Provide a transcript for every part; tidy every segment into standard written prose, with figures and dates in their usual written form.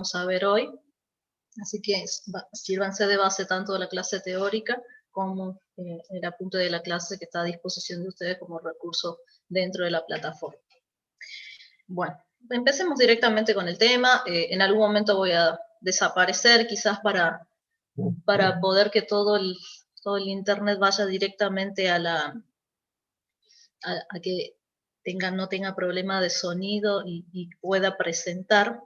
vamos a ver hoy. Así que sírvanse de base tanto de la clase teórica como el apunte de la clase que está a disposición de ustedes como recurso dentro de la plataforma. Bueno, empecemos directamente con el tema. En algún momento voy a desaparecer, quizás para poder que todo el internet vaya directamente a que no tenga problema de sonido y pueda presentar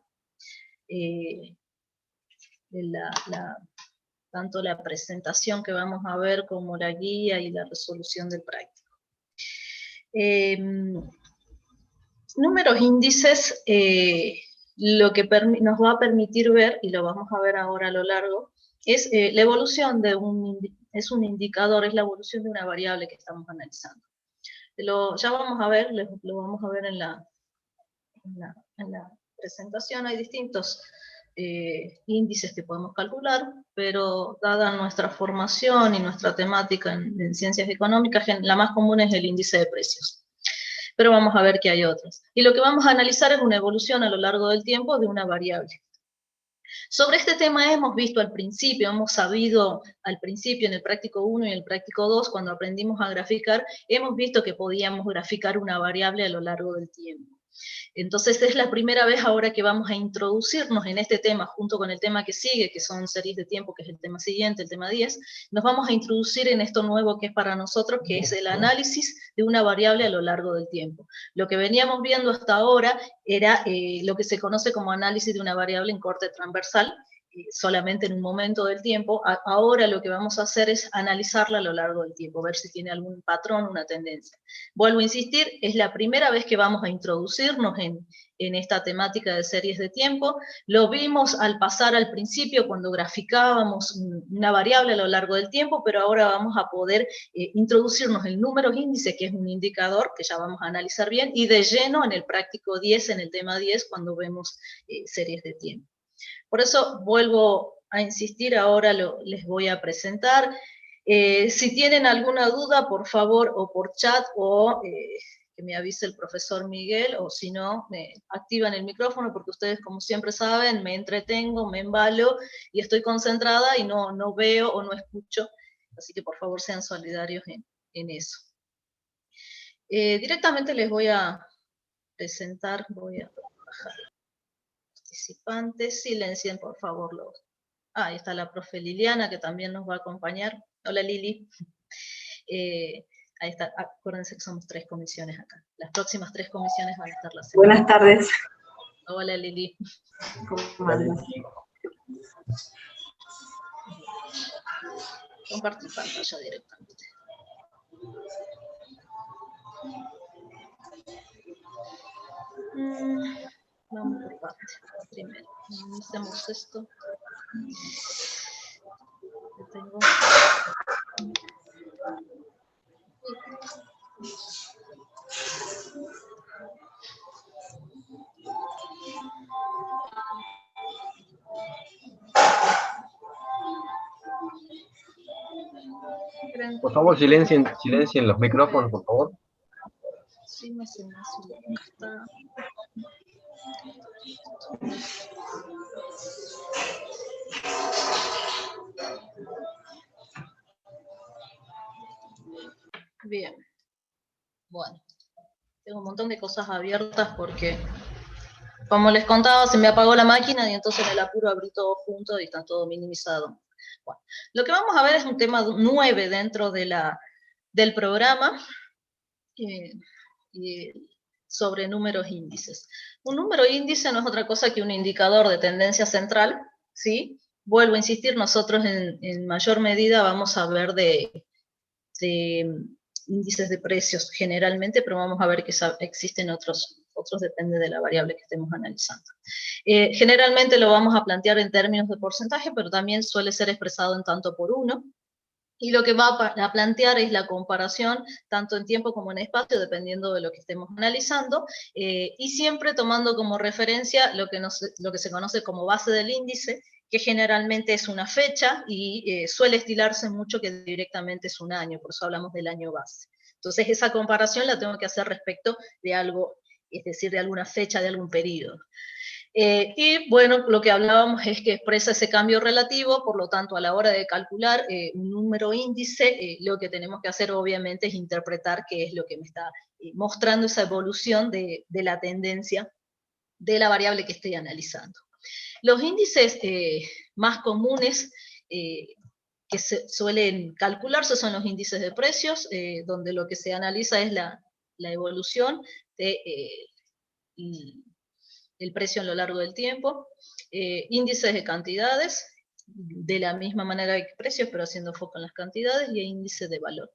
tanto la presentación que vamos a ver como la guía y la resolución del práctico. Números índices, lo que nos va a permitir ver, y lo vamos a ver ahora a lo largo, es la evolución de es un indicador, es la evolución de una variable que estamos analizando. Ya vamos a ver, lo vamos a ver en la presentación. Hay distintos índices que podemos calcular, pero dada nuestra formación y nuestra temática en ciencias económicas, la más común es el índice de precios. Pero vamos a ver que hay otros. Y lo que vamos a analizar es una evolución a lo largo del tiempo de una variable. Sobre este tema hemos visto al principio, hemos sabido al principio en el práctico 1 y el práctico 2, cuando aprendimos a graficar, hemos visto que podíamos graficar una variable a lo largo del tiempo. Entonces es la primera vez ahora que vamos a introducirnos en este tema, junto con el tema que sigue, que son series de tiempo, que es el tema siguiente, el tema 10, nos vamos a introducir en esto nuevo que es para nosotros, que es el análisis de una variable a lo largo del tiempo. Lo que veníamos viendo hasta ahora era lo que se conoce como análisis de una variable en corte transversal, solamente en un momento del tiempo. Ahora lo que vamos a hacer es analizarla a lo largo del tiempo, ver si tiene algún patrón, una tendencia. Vuelvo a insistir, es la primera vez que vamos a introducirnos en esta temática de series de tiempo. Lo vimos al pasar al principio cuando graficábamos una variable a lo largo del tiempo, pero ahora vamos a poder introducirnos en números índice, que es un indicador que ya vamos a analizar bien, y de lleno en el práctico 10, en el tema 10, cuando vemos series de tiempo. Por eso vuelvo a insistir, ahora les voy a presentar. Si tienen alguna duda, por favor, o por chat, o que me avise el profesor Miguel, o si no, me activan el micrófono, porque ustedes, como siempre saben, me entretengo, me embalo, y estoy concentrada y no veo o no escucho. Así que por favor sean solidarios en eso. Directamente les voy a presentar, voy a bajar. Participantes, silencien por favor los. Ahí está la profe Liliana, que también nos va a acompañar. Hola Lili. Ahí está, acuérdense que somos 3 comisiones acá. Las próximas 3 comisiones van a estar las semana. Buenas tardes. Hola Lili. ¿Cómo andas? Compartir pantalla directamente. Vamos por partes. Primero, hacemos esto. Tengo. Por favor, silencien los micrófonos, por favor. Sí, me está. Bien. Bueno, tengo un montón de cosas abiertas porque, como les contaba, se me apagó la máquina y entonces en el apuro abrí todo junto y está todo minimizado. Bueno, lo que vamos a ver es un tema 9 dentro del programa sobre números índices. Un número índice no es otra cosa que un indicador de tendencia central, ¿sí? Vuelvo a insistir, nosotros en mayor medida vamos a ver de índices de precios generalmente, pero vamos a ver que existen otros depende de la variable que estemos analizando. Generalmente lo vamos a plantear en términos de porcentaje, pero también suele ser expresado en tanto por 1, y lo que va a plantear es la comparación tanto en tiempo como en espacio, dependiendo de lo que estemos analizando, y siempre tomando como referencia lo que se conoce como base del índice, que generalmente es una fecha y suele estilarse mucho que directamente es un año, por eso hablamos del año base. Entonces esa comparación la tengo que hacer respecto de algo, es decir, de alguna fecha, de algún periodo. Y bueno, lo que hablábamos es que expresa ese cambio relativo, por lo tanto, a la hora de calcular un número índice, lo que tenemos que hacer obviamente es interpretar qué es lo que me está mostrando esa evolución de la tendencia de la variable que estoy analizando. Los índices más comunes que se suelen calcularse son los índices de precios, donde lo que se analiza es la evolución de el precio a lo largo del tiempo, índices de cantidades, de la misma manera que precios, pero haciendo foco en las cantidades, y índice de valor.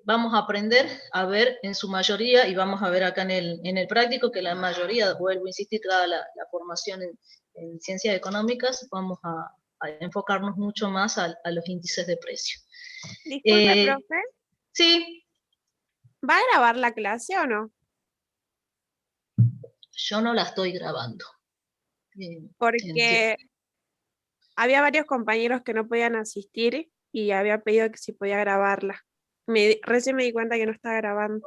Vamos a aprender a ver en su mayoría, y vamos a ver acá en el práctico, que la mayoría, vuelvo a insistir, dada la formación en ciencias económicas, vamos a enfocarnos mucho más a los índices de precio. Disculpe, profe. Sí. ¿Va a grabar la clase o no? Yo no la estoy grabando. Porque había varios compañeros que no podían asistir y había pedido que si podía grabarla. Recién me di cuenta que no estaba grabando.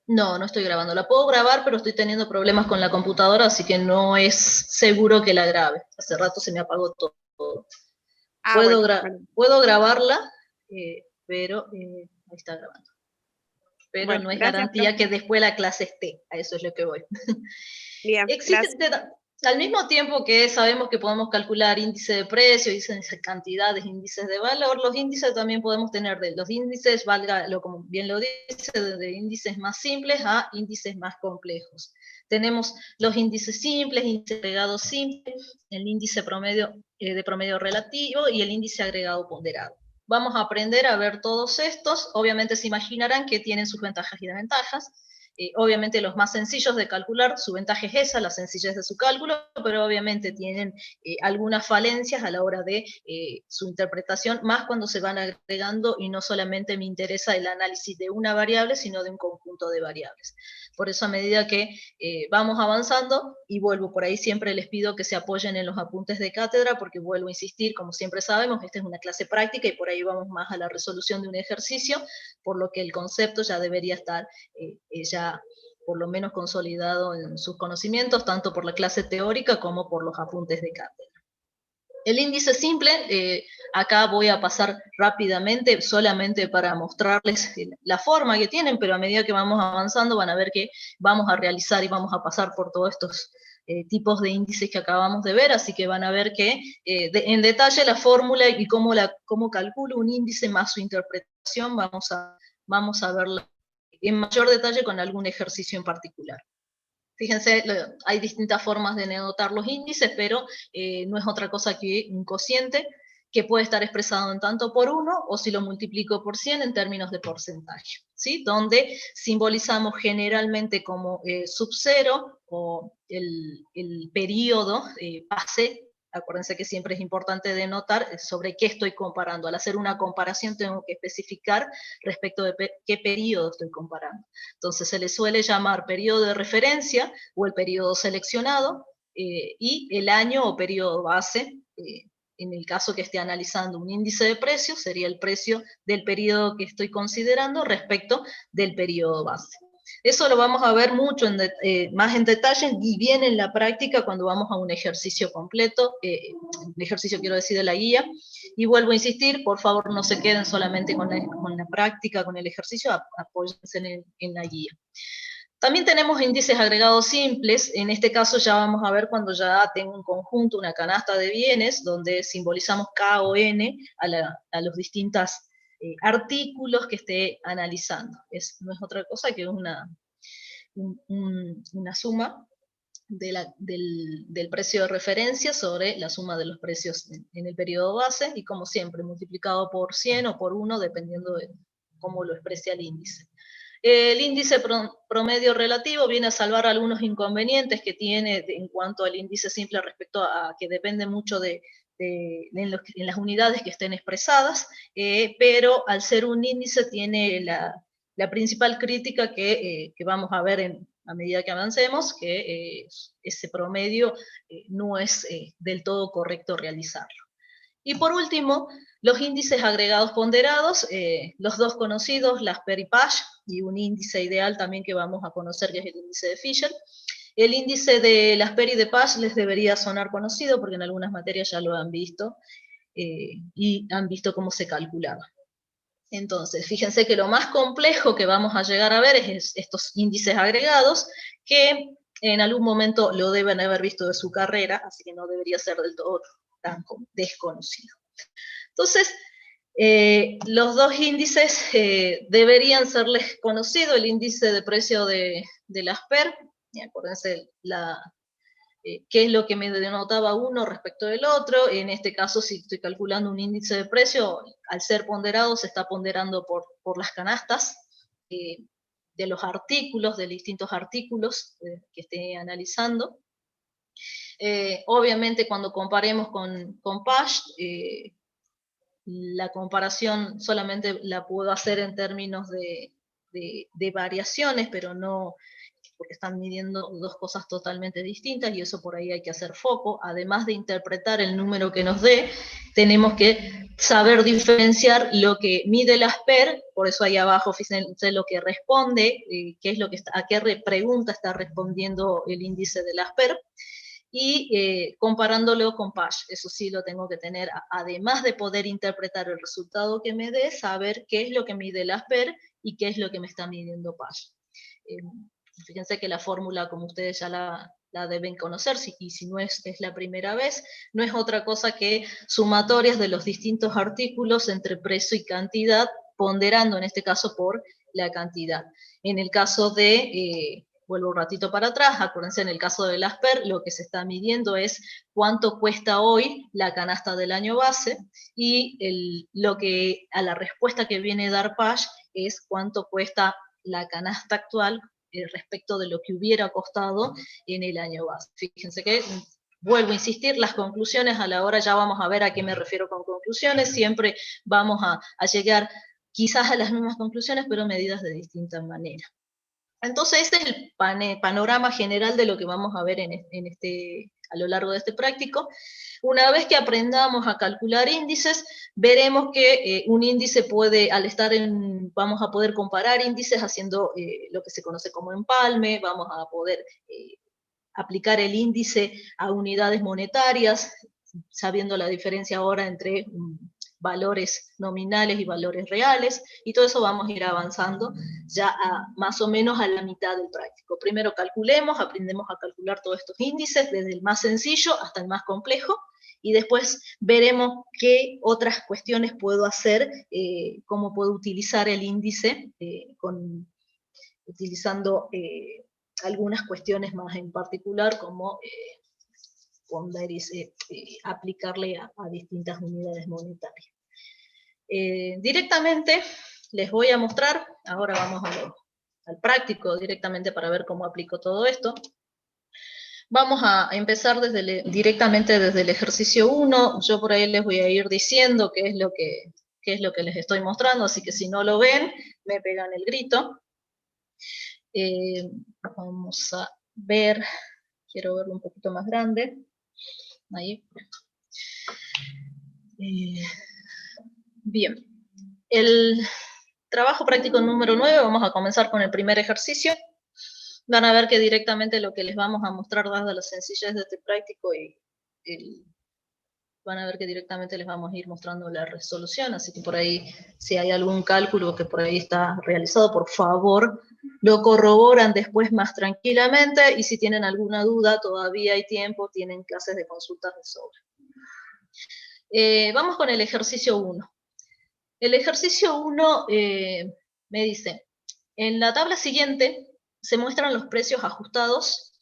No, no estoy grabando. La puedo grabar, pero estoy teniendo problemas con la computadora, así que no es seguro que la grabe. Hace rato se me apagó todo. Puedo grabarla, pero ahí está grabando. Pero bueno, no es garantía que después la clase esté. A eso es lo que voy. Bien, al mismo tiempo que sabemos que podemos calcular índice de precio, índices de cantidades, índices de valor, los índices también podemos tener de los índices, como bien lo dice, de índices más simples a índices más complejos. Tenemos los índices simples, índice agregado simple, el índice promedio de promedio relativo y el índice agregado ponderado. Vamos a aprender a ver todos estos. Obviamente se imaginarán que tienen sus ventajas y desventajas. Obviamente los más sencillos de calcular, su ventaja es esa, la sencillez de su cálculo, pero obviamente tienen algunas falencias a la hora de su interpretación, más cuando se van agregando y no solamente me interesa el análisis de una variable, sino de un conjunto de variables. Por eso a medida que vamos avanzando, y vuelvo por ahí, siempre les pido que se apoyen en los apuntes de cátedra, porque vuelvo a insistir, como siempre sabemos, esta es una clase práctica y por ahí vamos más a la resolución de un ejercicio, por lo que el concepto ya debería estar ya por lo menos consolidado en sus conocimientos, tanto por la clase teórica como por los apuntes de cátedra. El índice simple, acá voy a pasar rápidamente, solamente para mostrarles la forma que tienen, pero a medida que vamos avanzando van a ver que vamos a realizar y vamos a pasar por todos estos tipos de índices que acabamos de ver, así que van a ver que en detalle la fórmula y cómo calculo un índice más su interpretación, vamos a verla en mayor detalle con algún ejercicio en particular. Fíjense, hay distintas formas de denotar los índices, pero no es otra cosa que un cociente que puede estar expresado en tanto por 1 o si lo multiplico por 100 en términos de porcentaje, ¿sí? Donde simbolizamos generalmente como sub 0 o el periodo base. Acuérdense que siempre es importante denotar sobre qué estoy comparando. Al hacer una comparación tengo que especificar respecto de qué periodo estoy comparando. Entonces se le suele llamar periodo de referencia o el periodo seleccionado y el año o periodo base. En el caso que esté analizando un índice de precios, sería el precio del periodo que estoy considerando respecto del periodo base. Eso lo vamos a ver mucho más en detalle y bien en la práctica cuando vamos a un ejercicio completo, un ejercicio quiero decir de la guía, y vuelvo a insistir, por favor no se queden solamente con la práctica, con el ejercicio, apóyense en la guía. También tenemos índices agregados simples, en este caso ya vamos a ver cuando ya tengo un conjunto, una canasta de bienes, donde simbolizamos K o N a los distintos artículos que esté analizando. No es otra cosa que una suma del precio de referencia sobre la suma de los precios en el periodo base, y como siempre, multiplicado por 100 o por 1, dependiendo de cómo lo exprese el índice. El índice promedio relativo viene a salvar algunos inconvenientes que tiene en cuanto al índice simple respecto a que depende mucho en las unidades que estén expresadas, pero al ser un índice tiene la principal crítica que vamos a ver a medida que avancemos, que ese promedio no es del todo correcto realizarlo. Y por último, los índices agregados ponderados, los dos conocidos, Laspers y Pasch, y un índice ideal también que vamos a conocer, que es el índice de Fisher. El índice de las PER y de PASH les debería sonar conocido, porque en algunas materias ya lo han visto, y han visto cómo se calculaba. Entonces, fíjense que lo más complejo que vamos a llegar a ver es estos índices agregados, que en algún momento lo deben haber visto de su carrera, así que no debería ser del todo tan desconocido. Entonces, los dos índices deberían serles conocidos, el índice de precio de las PER, y acuérdense qué es lo que me denotaba uno respecto del otro. En este caso, si estoy calculando un índice de precio, al ser ponderado, se está ponderando por las canastas de los artículos, de distintos artículos que esté analizando. Obviamente, cuando comparemos con PASH, la comparación solamente la puedo hacer en términos de variaciones, pero no, porque están midiendo dos cosas totalmente distintas, y eso por ahí hay que hacer foco. Además de interpretar el número que nos dé, tenemos que saber diferenciar lo que mide las PER, por eso ahí abajo fíjense lo que responde, qué es lo que a qué pregunta está respondiendo el índice de las PER, y comparándolo con PASH, eso sí lo tengo que tener, además de poder interpretar el resultado que me dé, saber qué es lo que mide las PER y qué es lo que me está midiendo PASH. Fíjense que la fórmula, como ustedes ya la deben conocer, y si no es la primera vez, no es otra cosa que sumatorias de los distintos artículos entre precio y cantidad, ponderando en este caso por la cantidad. En el caso de, vuelvo un ratito para atrás, acuérdense, en el caso de las PER, lo que se está midiendo es cuánto cuesta hoy la canasta del año base, y lo que a la respuesta que viene a dar PASH es cuánto cuesta la canasta actual respecto de lo que hubiera costado en el año base. Fíjense que, vuelvo a insistir, las conclusiones a la hora, ya vamos a ver a qué me refiero con conclusiones, siempre vamos a llegar quizás a las mismas conclusiones, pero medidas de distinta manera. Entonces, este es el panorama general de lo que vamos a ver a lo largo de este práctico. Una vez que aprendamos a calcular índices, veremos que un índice puede, vamos a poder comparar índices haciendo lo que se conoce como empalme, vamos a poder aplicar el índice a unidades monetarias, sabiendo la diferencia ahora entre valores nominales y valores reales, y todo eso vamos a ir avanzando ya más o menos a la mitad del práctico. Primero calculemos, aprendemos a calcular todos estos índices, desde el más sencillo hasta el más complejo, y después veremos qué otras cuestiones puedo hacer, cómo puedo utilizar el índice, utilizando algunas cuestiones más en particular, como aplicarle a distintas unidades monetarias. Directamente les voy a mostrar, ahora vamos al práctico directamente para ver cómo aplico todo esto. Vamos a empezar directamente desde el ejercicio 1, yo por ahí les voy a ir diciendo qué es lo que les estoy mostrando, así que si no lo ven, me pegan el grito. Vamos a ver, quiero verlo un poquito más grande, ahí. Bien, el trabajo práctico número 9, vamos a comenzar con el primer ejercicio. Van a ver que directamente lo que les vamos a mostrar, dada la sencillez de este práctico, van a ver que directamente les vamos a ir mostrando la resolución, así que por ahí, si hay algún cálculo que por ahí está realizado, por favor, lo corroboran después más tranquilamente, y si tienen alguna duda, todavía hay tiempo, tienen clases de consultas de sobre. Vamos con el ejercicio 1. El ejercicio 1 me dice, en la tabla siguiente se muestran los precios ajustados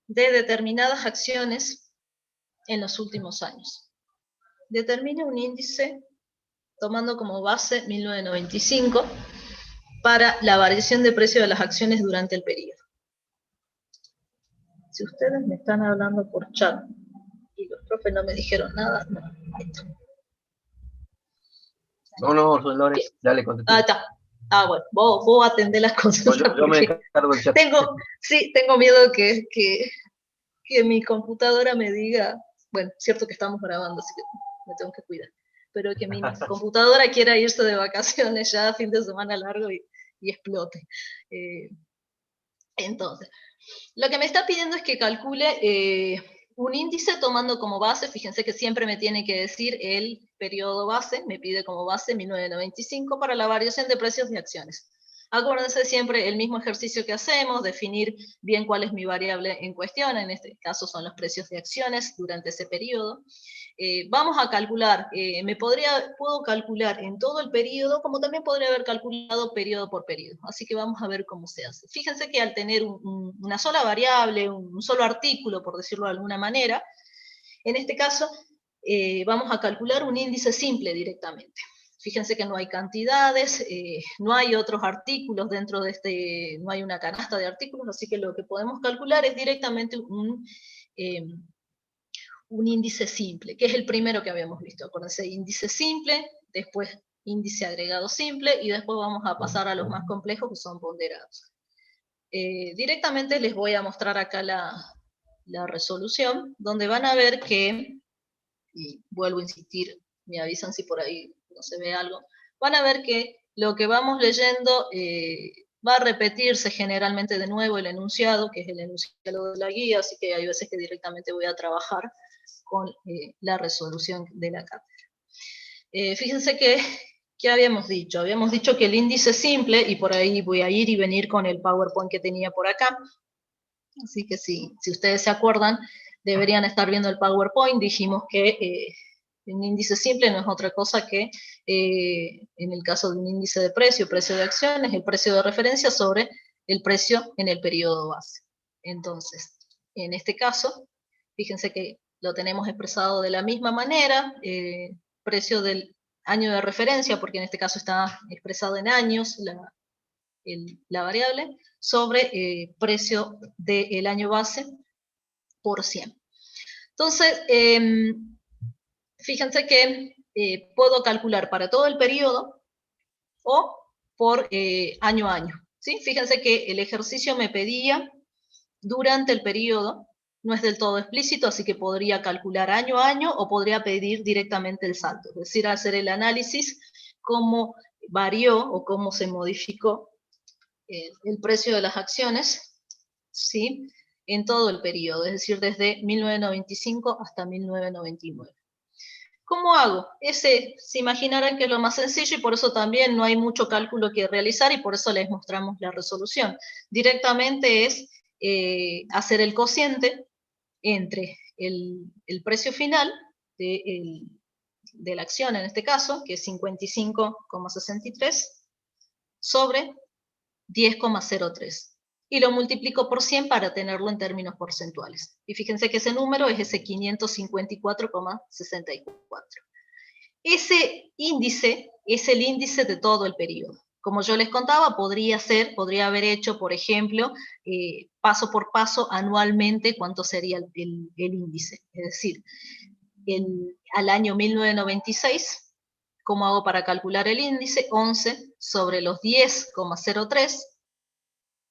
de determinadas acciones en los últimos años. Determine un índice tomando como base 1995 para la variación de precio de las acciones durante el periodo. Si ustedes me están hablando por chat y los profes no me dijeron nada, no. No, Dolores, ya le contesté. Está. Bueno, vos atendés las cosas. Yo me encargo del chat. Tengo miedo que mi computadora me diga, bueno, cierto que estamos grabando, así que me tengo que cuidar, pero que mi computadora quiera irse de vacaciones ya, fin de semana largo, y explote. Entonces, lo que me está pidiendo es que calcule un índice tomando como base, fíjense que siempre me tiene que decir el periodo base, me pide como base 1995 para la variación de precios de acciones. Acuérdense siempre el mismo ejercicio que hacemos, definir bien cuál es mi variable en cuestión, en este caso son los precios de acciones durante ese periodo. Vamos a calcular, puedo calcular en todo el periodo, como también podría haber calculado periodo por periodo. Así que vamos a ver cómo se hace. Fíjense que al tener una sola variable, un solo artículo, por decirlo de alguna manera, en este caso vamos a calcular un índice simple directamente. Fíjense que no hay cantidades, no hay otros artículos dentro de no hay una canasta de artículos, así que lo que podemos calcular es directamente un índice simple, que es el primero que habíamos visto. Acuérdense, índice simple, después índice agregado simple, y después vamos a pasar a los más complejos, que son ponderados. Directamente les voy a mostrar acá la resolución, donde van a ver que, y vuelvo a insistir, me avisan si por ahí no se ve algo, van a ver que lo que vamos leyendo va a repetirse generalmente de nuevo el enunciado, que es el enunciado de la guía, así que hay veces que directamente voy a trabajar con la resolución de la cátedra. Fíjense ¿qué habíamos dicho? Habíamos dicho que el índice simple, y por ahí voy a ir y venir con el PowerPoint que tenía por acá, así que si ustedes se acuerdan, deberían estar viendo el PowerPoint. Dijimos que un índice simple no es otra cosa que, en el caso de un índice de precio de acciones, el precio de referencia sobre el precio en el periodo base. Entonces, en este caso, fíjense que lo tenemos expresado de la misma manera, precio del año de referencia, porque en este caso está expresado en años la variable, sobre precio del año base por 100. Entonces, fíjense que puedo calcular para todo el periodo o por año a año. ¿Sí? Fíjense que el ejercicio me pedía durante el periodo, no es del todo explícito, así que podría calcular año a año o podría pedir directamente el salto, es decir, hacer el análisis cómo varió o cómo se modificó el precio de las acciones, ¿sí?, en todo el periodo, es decir, desde 1995 hasta 1999. ¿Cómo hago? Se imaginarán que es lo más sencillo y por eso también no hay mucho cálculo que realizar y por eso les mostramos la resolución. Directamente es hacer el cociente entre el precio final de la acción, en este caso, que es 55,63, sobre 10,03. Y lo multiplico por 100 para tenerlo en términos porcentuales. Y fíjense que ese número es ese 554,64. Ese índice es el índice de todo el periodo. Como yo les contaba, podría haber hecho, por ejemplo, paso por paso, anualmente, cuánto sería el índice. Es decir, al año 1996, ¿cómo hago para calcular el índice? 11 sobre los 10,03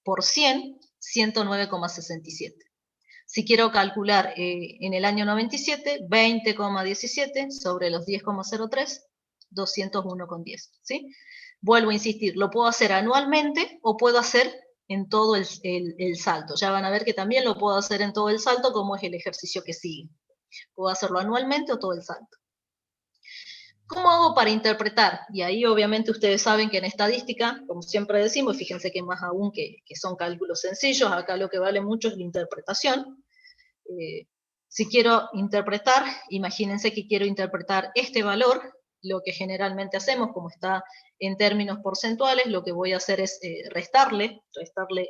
por 100, 109,67. Si quiero calcular en el año 97, 20,17 sobre los 10,03, 201,10. ¿Sí? Vuelvo a insistir, lo puedo hacer anualmente o puedo hacer en todo el salto. Ya van a ver que también lo puedo hacer en todo el salto, como es el ejercicio que sigue. Puedo hacerlo anualmente o todo el salto. ¿Cómo hago para interpretar? Y ahí obviamente ustedes saben que en estadística, como siempre decimos, fíjense que más aún que son cálculos sencillos, acá lo que vale mucho es la interpretación. Si quiero interpretar, imagínense que quiero interpretar este valor, lo que generalmente hacemos, como está en términos porcentuales, lo que voy a hacer es restarle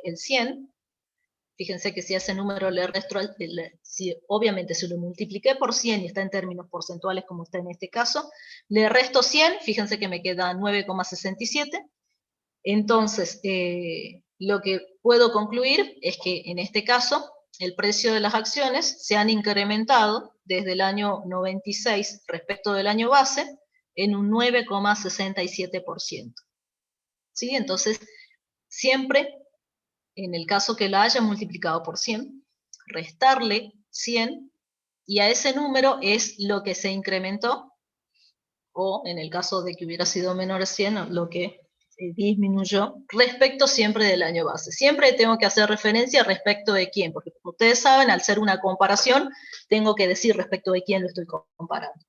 el 100. Fíjense que si a ese número le resto, obviamente si lo multipliqué por 100 y está en términos porcentuales como está en este caso, le resto 100, fíjense que me queda 9,67. Entonces, lo que puedo concluir es que en este caso, el precio de las acciones se han incrementado desde el año 96 respecto del año base en un 9,67%. ¿Sí? Entonces, siempre, en el caso que la haya multiplicado por 100, restarle 100, y a ese número es lo que se incrementó, o en el caso de que hubiera sido menor a 100, lo que disminuyó respecto siempre del año base. Siempre tengo que hacer referencia respecto de quién, porque como ustedes saben, al ser una comparación, tengo que decir respecto de quién lo estoy comparando.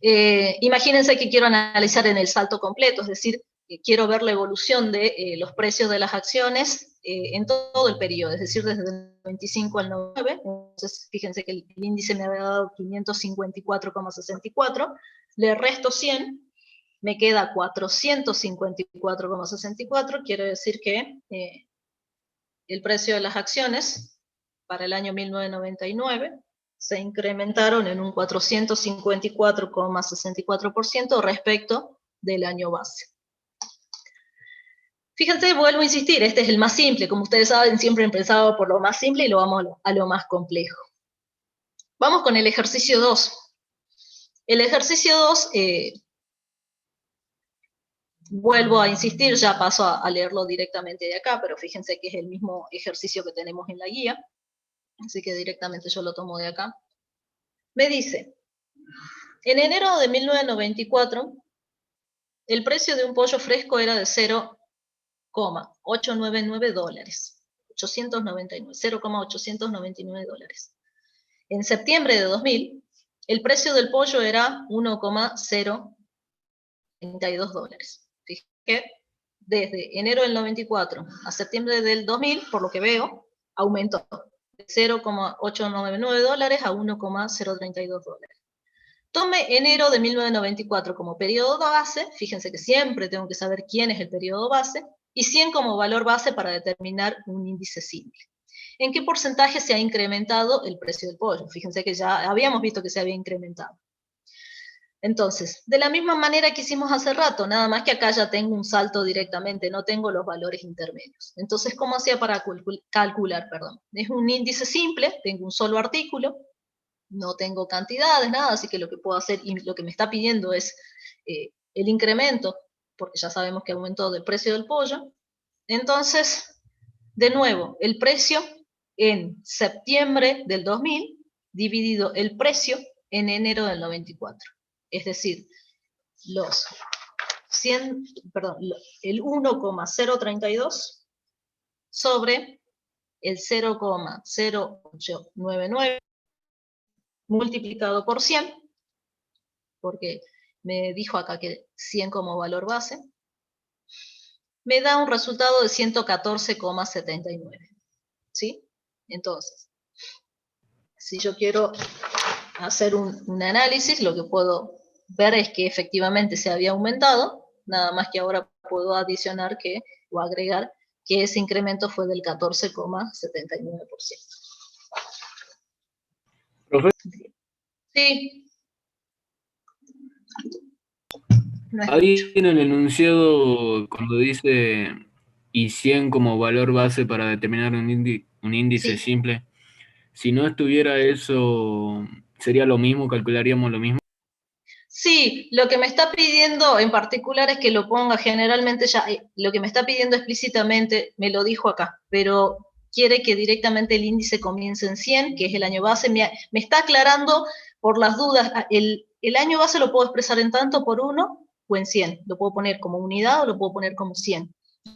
Imagínense que quiero analizar en el salto completo, es decir, quiero ver la evolución de los precios de las acciones en todo el periodo, es decir, desde el 25 al 9, entonces fíjense que el índice me había dado 554,64, le resto 100, me queda 454,64, quiere decir que el precio de las acciones para el año 1999 se incrementaron en un 454,64% respecto del año base. Fíjense, vuelvo a insistir, este es el más simple, como ustedes saben, siempre he empezado por lo más simple y lo vamos a lo más complejo. Vamos con el ejercicio 2. El ejercicio 2, vuelvo a insistir, ya paso a leerlo directamente de acá, pero fíjense que es el mismo ejercicio que tenemos en la guía, así que directamente yo lo tomo de acá. Me dice, en enero de 1994, el precio de un pollo fresco era de 0,899 dólares. 0,899 dólares. En septiembre de 2000, el precio del pollo era 1,032 dólares. Fíjense, desde enero del 94 a septiembre del 2000, por lo que veo, aumentó de 0,899 dólares a 1,032 dólares. Tome enero de 1994 como periodo base, fíjense que siempre tengo que saber quién es el periodo base, y 100 como valor base para determinar un índice simple. ¿En qué porcentaje se ha incrementado el precio del pollo? Fíjense que ya habíamos visto que se había incrementado. Entonces, de la misma manera que hicimos hace rato, nada más que acá ya tengo un salto directamente, no tengo los valores intermedios. Entonces, ¿cómo hacía para calcular? Es un índice simple, tengo un solo artículo, no tengo cantidades, nada, así que lo que puedo hacer, y lo que me está pidiendo es el incremento, porque ya sabemos que aumentó del precio del pollo. Entonces, de nuevo, el precio en septiembre del 2000, dividido el precio en enero del 94. Es decir, el 1,032 sobre el 0,0899 multiplicado por 100, porque me dijo acá que 100 como valor base, me da un resultado de 114,79. ¿Sí? Entonces, si yo quiero hacer un análisis, lo que puedo ver es que efectivamente se había aumentado, nada más que ahora puedo adicionar o agregar que ese incremento fue del 14,79%. Profe, Sí. No ahí en el enunciado, cuando dice y 100 como valor base para determinar un índice Sí. simple, si no estuviera eso, ¿sería lo mismo? ¿Calcularíamos lo mismo? Sí, lo que me está pidiendo en particular es que lo ponga generalmente ya, lo que me está pidiendo explícitamente, me lo dijo acá, pero quiere que directamente el índice comience en 100, que es el año base, me está aclarando por las dudas, el año base lo puedo expresar en tanto por 1 o en 100, lo puedo poner como unidad o lo puedo poner como 100.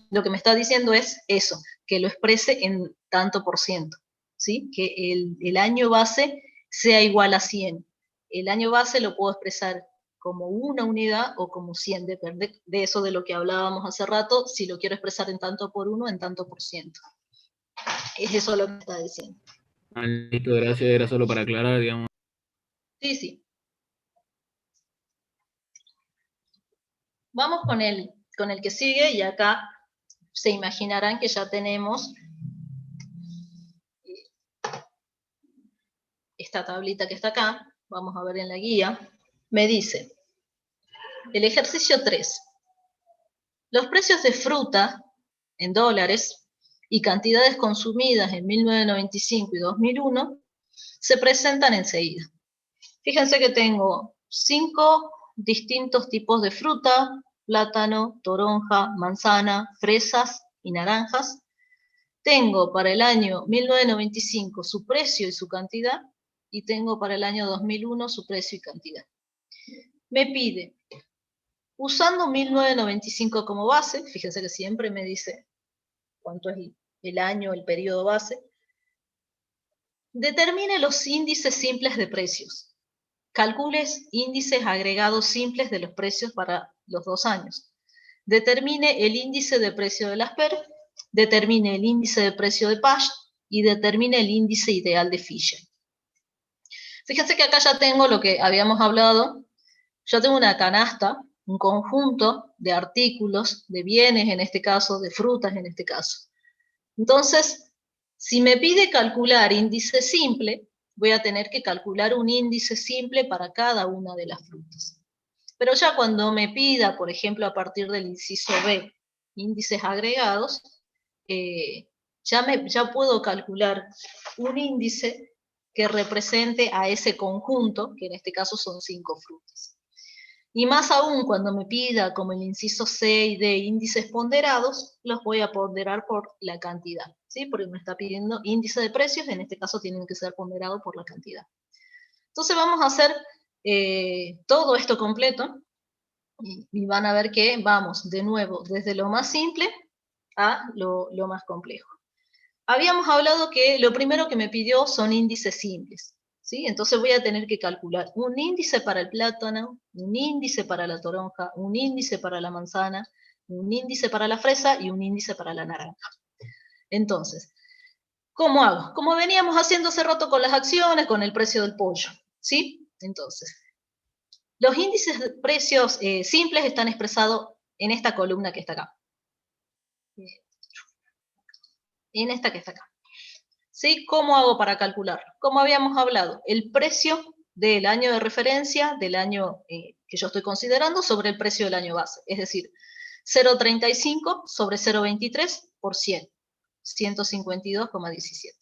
Lo que me está diciendo es eso, que lo exprese en tanto por ciento, ¿sí? Que el año base sea igual a 100. El año base lo puedo expresar como una unidad o como 100, depende de eso de lo que hablábamos hace rato, si lo quiero expresar en tanto por 1, en tanto por ciento. Es eso lo que está diciendo. Listo, gracias, era solo para aclarar, digamos. Sí, sí. Vamos con el que sigue, y acá se imaginarán que ya tenemos esta tablita que está acá, vamos a ver en la guía, me dice, el ejercicio 3, los precios de fruta en dólares y cantidades consumidas en 1995 y 2001 se presentan enseguida. Fíjense que tengo 5 distintos tipos de fruta: plátano, toronja, manzana, fresas y naranjas. Tengo para el año 1995 su precio y su cantidad, y tengo para el año 2001 su precio y cantidad. Me pide usando 1995 como base, fíjense que siempre me dice cuánto es el año, el periodo base, determine los índices simples de precios. Calcule índices agregados simples de los precios para los 2 años. Determine el índice de precio de las PER, determine el índice de precio de Pasch y determine el índice ideal de Fisher. Fíjense que acá ya tengo lo que habíamos hablado. Yo tengo una canasta, un conjunto de artículos, de bienes en este caso, de frutas en este caso. Entonces, si me pide calcular índice simple, voy a tener que calcular un índice simple para cada una de las frutas. Pero ya cuando me pida, por ejemplo, a partir del inciso B, índices agregados, ya puedo calcular un índice que represente a ese conjunto, que en este caso son 5 frutas. Y más aún, cuando me pida, como el inciso C y D, índices ponderados, los voy a ponderar por la cantidad, ¿sí? Porque me está pidiendo índice de precios, en este caso tienen que ser ponderados por la cantidad. Entonces vamos a hacer todo esto completo, y van a ver que vamos de nuevo desde lo más simple a lo más complejo. Habíamos hablado que lo primero que me pidió son índices simples, ¿sí? Entonces voy a tener que calcular un índice para el plátano, un índice para la toronja, un índice para la manzana, un índice para la fresa y un índice para la naranja. Entonces, ¿cómo hago? Como veníamos haciendo hace rato con las acciones, con el precio del pollo, ¿sí? Entonces, los índices de precios simples están expresados en esta columna que está acá. En esta que está acá. ¿Sí? ¿Cómo hago para calcularlo? Como habíamos hablado, el precio del año de referencia, del año que yo estoy considerando, sobre el precio del año base. Es decir, 0,35 sobre 0,23 por 100, 152,17.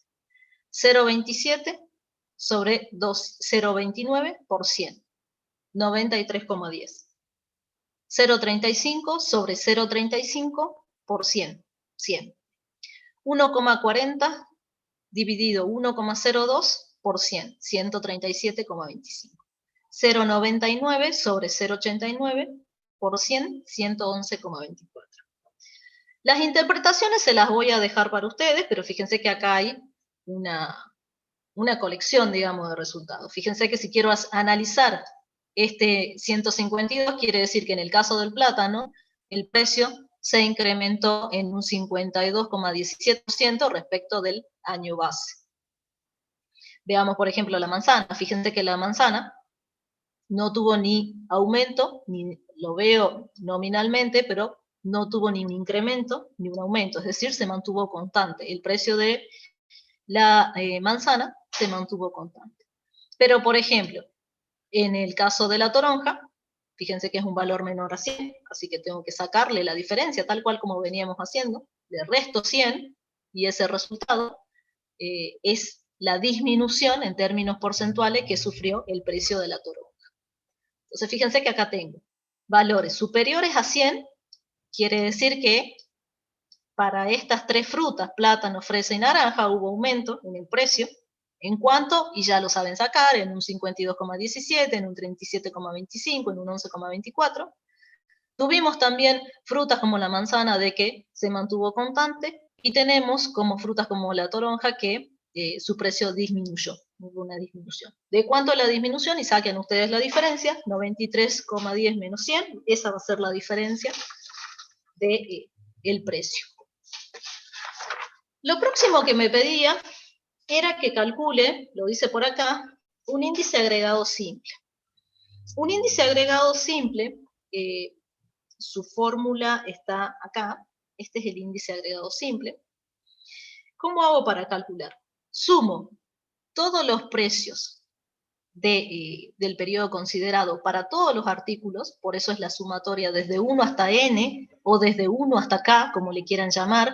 0,27 sobre 0,29 por 100, 93,10. 0,35 sobre 0,35 por 100, 100. 1,40 dividido 1,02 por 100, 137,25. 0,99 sobre 0,89 por 100, 111,24. Las interpretaciones se las voy a dejar para ustedes, pero fíjense que acá hay una colección, digamos, de resultados. Fíjense que si quiero analizar este 152, quiere decir que en el caso del plátano, el precio se incrementó en un 52,17% respecto del año base. Veamos, por ejemplo, la manzana. Fíjense que la manzana no tuvo ni aumento, ni lo veo nominalmente, pero no tuvo ni un incremento ni un aumento, es decir, se mantuvo constante. El precio de la manzana se mantuvo constante. Pero, por ejemplo, en el caso de la toronja, fíjense que es un valor menor a 100, así que tengo que sacarle la diferencia, tal cual como veníamos haciendo, le resto 100, y ese resultado es la disminución en términos porcentuales que sufrió el precio de la toronja. Entonces fíjense que acá tengo valores superiores a 100, quiere decir que para estas 3 frutas, plátano, fresa y naranja, hubo aumento en el precio. ¿En cuánto? Y ya lo saben sacar, en un 52,17, en un 37,25, en un 11,24. Tuvimos también frutas como la manzana de que se mantuvo constante, y tenemos como frutas como la toronja que su precio disminuyó, hubo una disminución. ¿De cuánto es la disminución? Y saquen ustedes la diferencia, 93,10 menos 100, esa va a ser la diferencia del precio. Lo próximo que me pedía era que calcule, lo dice por acá, un índice agregado simple. Un índice agregado simple, su fórmula está acá, este es el índice agregado simple. ¿Cómo hago para calcular? Sumo todos los precios del periodo considerado para todos los artículos, por eso es la sumatoria desde 1 hasta n, o desde 1 hasta k, como le quieran llamar,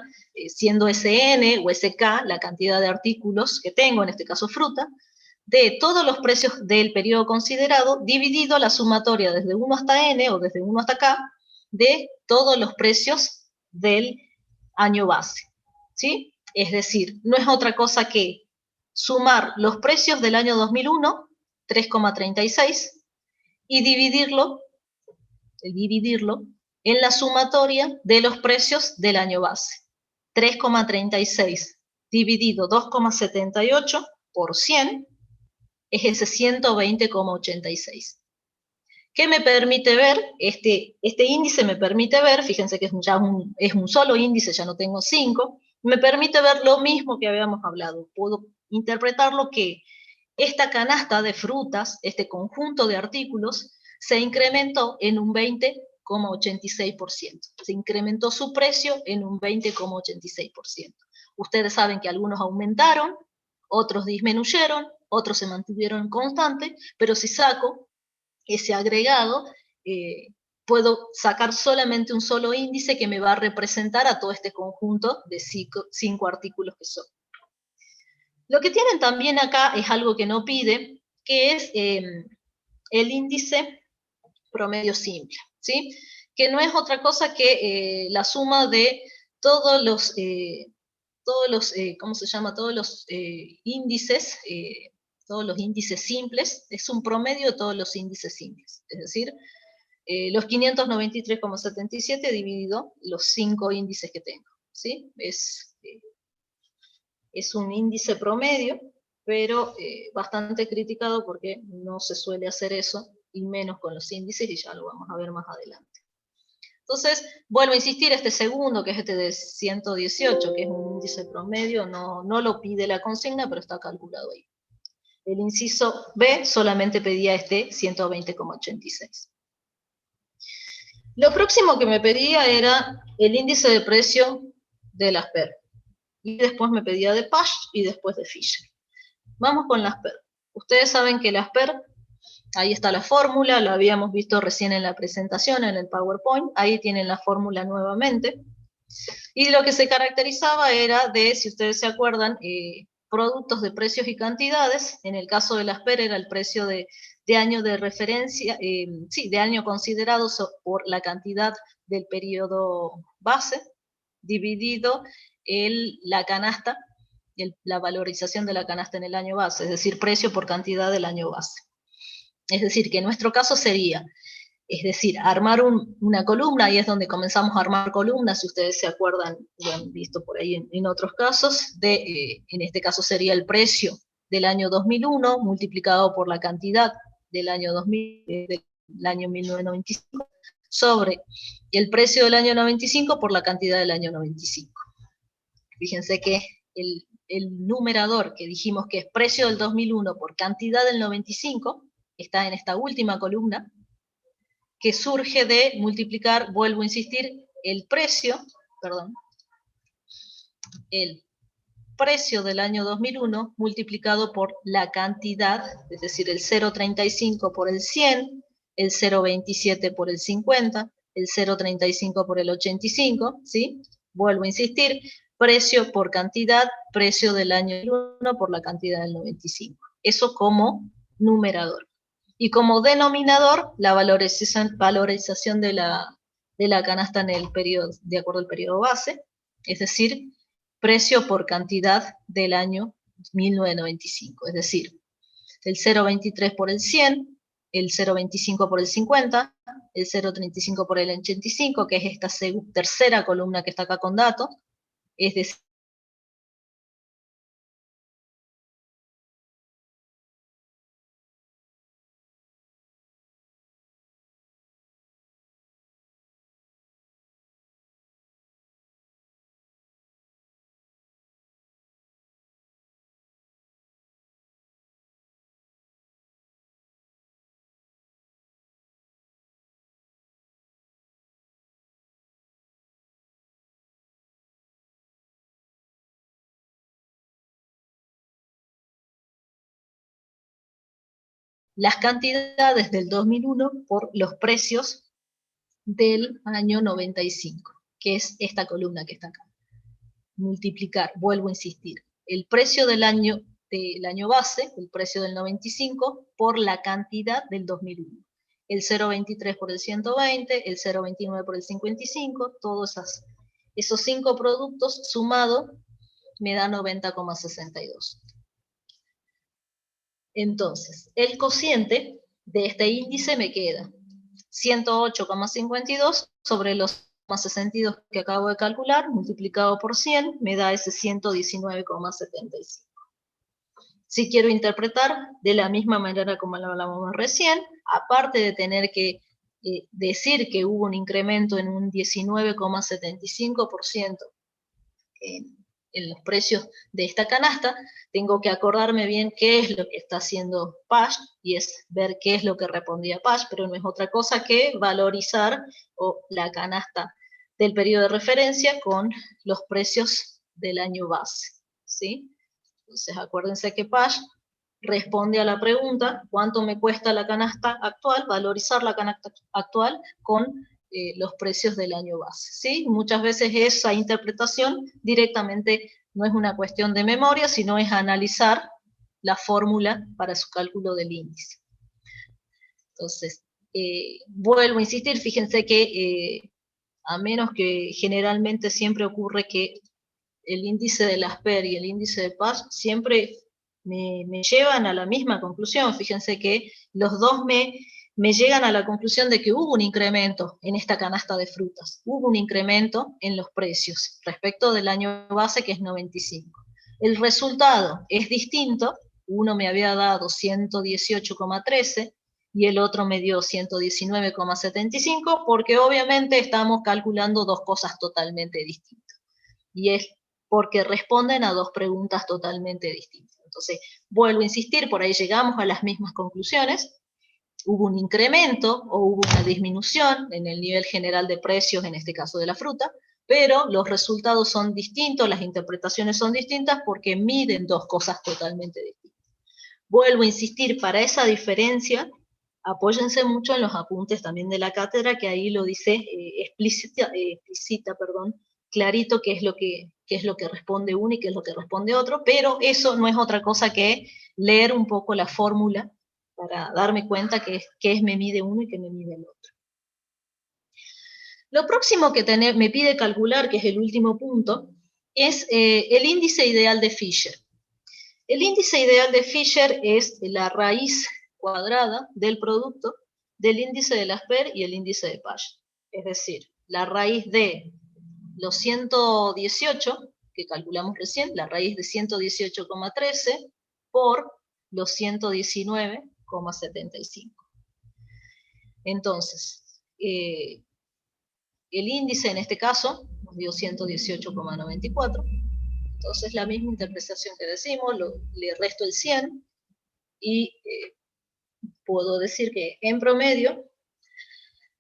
siendo Sn o Sk la cantidad de artículos que tengo, en este caso fruta, de todos los precios del periodo considerado, dividido la sumatoria desde 1 hasta n, o desde 1 hasta k, de todos los precios del año base, ¿sí? Es decir, no es otra cosa que sumar los precios del año 2001, 3,36, y dividirlo dividirlo en la sumatoria de los precios del año base. 3,36 dividido 2,78 por 100 es ese 120,86. ¿Qué me permite ver? Este índice me permite ver, fíjense que es un solo índice, ya no tengo 5, me permite ver lo mismo que habíamos hablado. Puedo interpretarlo que esta canasta de frutas, este conjunto de artículos, se incrementó en un 20,86%. Se incrementó su precio en un 20,86%. Ustedes saben que algunos aumentaron, otros disminuyeron, otros se mantuvieron constantes, pero si saco ese agregado, puedo sacar solamente un solo índice que me va a representar a todo este conjunto de 5 artículos que son. Lo que tienen también acá es algo que no pide, que es el índice promedio simple, ¿sí? Que no es otra cosa que la suma de todos los ¿cómo se llama? Todos los índices simples, es un promedio de todos los índices simples, es decir, los 593,77 dividido los 5 índices que tengo, ¿sí? Es un índice promedio, pero bastante criticado porque no se suele hacer eso, y menos con los índices, y ya lo vamos a ver más adelante. Entonces, vuelvo a insistir, este segundo, que es este de 118, que es un índice promedio, no lo pide la consigna, pero está calculado ahí. El inciso B solamente pedía este 120,86. Lo próximo que me pedía era el índice de precio de las PER. Y después me pedía de Pasch y después de Fisher. Vamos con las PER. Ustedes saben que las PER, ahí está la fórmula, la habíamos visto recién en la presentación, en el PowerPoint, ahí tienen la fórmula nuevamente. Y lo que se caracterizaba era de, si ustedes se acuerdan, productos de precios y cantidades. En el caso de las PER era el precio de año de referencia, de año considerado por la cantidad del periodo base, dividido la canasta, la valorización de la canasta en el año base, es decir, precio por cantidad del año base. Es decir, que en nuestro caso sería, armar una columna, y es donde comenzamos a armar columnas, si ustedes se acuerdan, lo han visto por ahí en otros casos, en este caso sería el precio del año 2001 multiplicado por la cantidad del año 1995, sobre el precio del año 95 por la cantidad del año 95. Fíjense que el numerador que dijimos que es precio del 2001 por cantidad del 95, está en esta última columna, que surge de multiplicar, vuelvo a insistir, el precio del año 2001 multiplicado por la cantidad, es decir, el 0,35 por el 100, el 0,27 por el 50, el 0,35 por el 85, ¿sí? Vuelvo a insistir, precio por cantidad, precio del año 1 por la cantidad del 95. Eso como numerador. Y como denominador, la valorización de la canasta en el periodo, de acuerdo al periodo base, es decir, precio por cantidad del año 1995, es decir, el 0,23 por el 100, el 0,25 por el 50, el 0,35 por el 85, que es esta tercera columna que está acá con datos, es decir, las cantidades del 2001 por los precios del año 95, que es esta columna que está acá. Multiplicar, vuelvo a insistir, el precio del año base, el precio del 95, por la cantidad del 2001. El 0,23 por el 120, el 0,29 por el 55, todos esos 5 productos sumados me da 90,62. Entonces, el cociente de este índice me queda 108,52 sobre los 62 que acabo de calcular, multiplicado por 100, me da ese 119,75. Si quiero interpretar de la misma manera como lo hablamos recién, aparte de tener que decir que hubo un incremento en un 19,75% en los precios de esta canasta, tengo que acordarme bien qué es lo que está haciendo Pasch, y es ver qué es lo que respondía Pasch, pero no es otra cosa que valorizar la canasta del periodo de referencia con los precios del año base, ¿sí? Entonces acuérdense que Pasch responde a la pregunta, ¿cuánto me cuesta la canasta actual? Valorizar la canasta actual con los precios del año base, ¿sí? Muchas veces esa interpretación directamente no es una cuestión de memoria, sino es analizar la fórmula para su cálculo del índice. Entonces, vuelvo a insistir, fíjense que a menos que generalmente siempre ocurre que el índice de Lasper y el índice de Pasch siempre me llevan a la misma conclusión. Fíjense que los dos me llegan a la conclusión de que hubo un incremento en esta canasta de frutas, hubo un incremento en los precios respecto del año base, que es 95. El resultado es distinto, uno me había dado 118,13 y el otro me dio 119,75, porque obviamente estamos calculando dos cosas totalmente distintas. Y es porque responden a dos preguntas totalmente distintas. Entonces, vuelvo a insistir, por ahí llegamos a las mismas conclusiones. Hubo un incremento o hubo una disminución en el nivel general de precios, en este caso de la fruta, pero los resultados son distintos, las interpretaciones son distintas porque miden dos cosas totalmente distintas. Vuelvo a insistir, para esa diferencia, apóyense mucho en los apuntes también de la cátedra, que ahí lo dice clarito qué es lo que responde uno y qué es lo que responde otro, pero eso no es otra cosa que leer un poco la fórmula para darme cuenta qué me mide uno y qué me mide el otro. Lo próximo que me pide calcular, que es el último punto, es el índice ideal de Fisher. El índice ideal de Fisher es la raíz cuadrada del producto del índice de Lasper y el índice de Pasch. Es decir, la raíz de los 118, que calculamos recién, la raíz de 118,13 por los 119,75. Entonces, el índice en este caso nos dio 118,94. Entonces, la misma interpretación que decimos, le resto el 100 y puedo decir que en promedio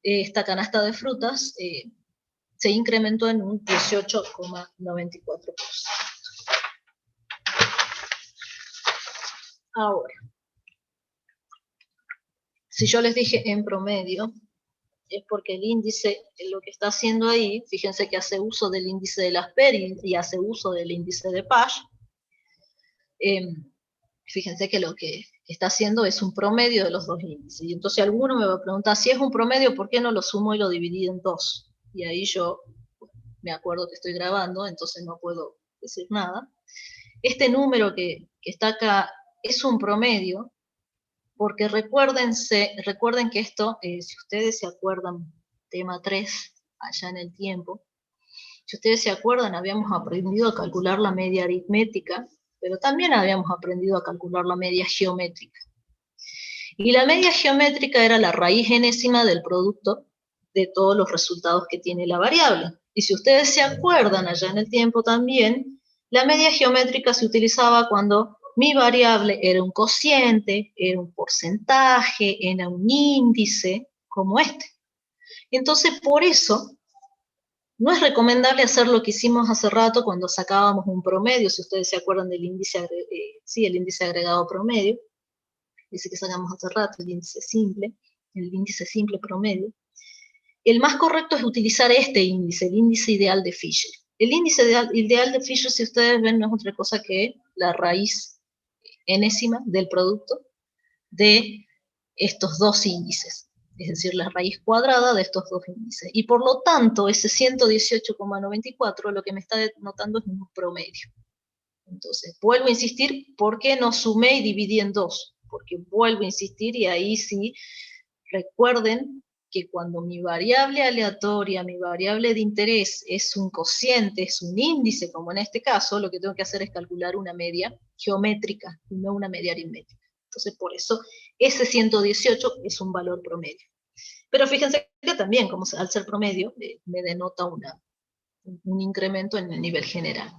esta canasta de frutas se incrementó en un 18,94%. Ahora, si yo les dije en promedio, es porque el índice, lo que está haciendo ahí, fíjense que hace uso del índice de Lasper y hace uso del índice de Pasch. Fíjense que lo que está haciendo es un promedio de los dos índices. Y entonces alguno me va a preguntar, si es un promedio, ¿por qué no lo sumo y lo dividí en dos? Y ahí yo me acuerdo que estoy grabando, entonces no puedo decir nada. Este número que está acá es un promedio, porque recuerden que esto, si ustedes se acuerdan, tema 3, allá en el tiempo, si ustedes se acuerdan, habíamos aprendido a calcular la media aritmética, pero también habíamos aprendido a calcular la media geométrica. Y la media geométrica era la raíz enésima del producto de todos los resultados que tiene la variable. Y si ustedes se acuerdan, allá en el tiempo también, la media geométrica se utilizaba cuando mi variable era un cociente, era un porcentaje, era un índice, como este. Entonces, por eso, no es recomendable hacer lo que hicimos hace rato cuando sacábamos un promedio, si ustedes se acuerdan del índice, el índice agregado promedio, ese que sacamos hace rato, el índice simple promedio. El más correcto es utilizar este índice, el índice ideal de Fisher. El índice ideal de Fisher, si ustedes ven, no es otra cosa que la raíz enésima del producto de estos dos índices, es decir, la raíz cuadrada de estos dos índices. Y por lo tanto, ese 118,94 lo que me está denotando es un promedio. Entonces, vuelvo a insistir, ¿por qué no sumé y dividí en dos? Porque vuelvo a insistir, y ahí sí, recuerden que cuando mi variable aleatoria, mi variable de interés es un cociente, es un índice, como en este caso, lo que tengo que hacer es calcular una media geométrica y no una media aritmética. Entonces, por eso, ese 118 es un valor promedio. Pero fíjense que también, como al ser promedio, me denota un incremento en el nivel general.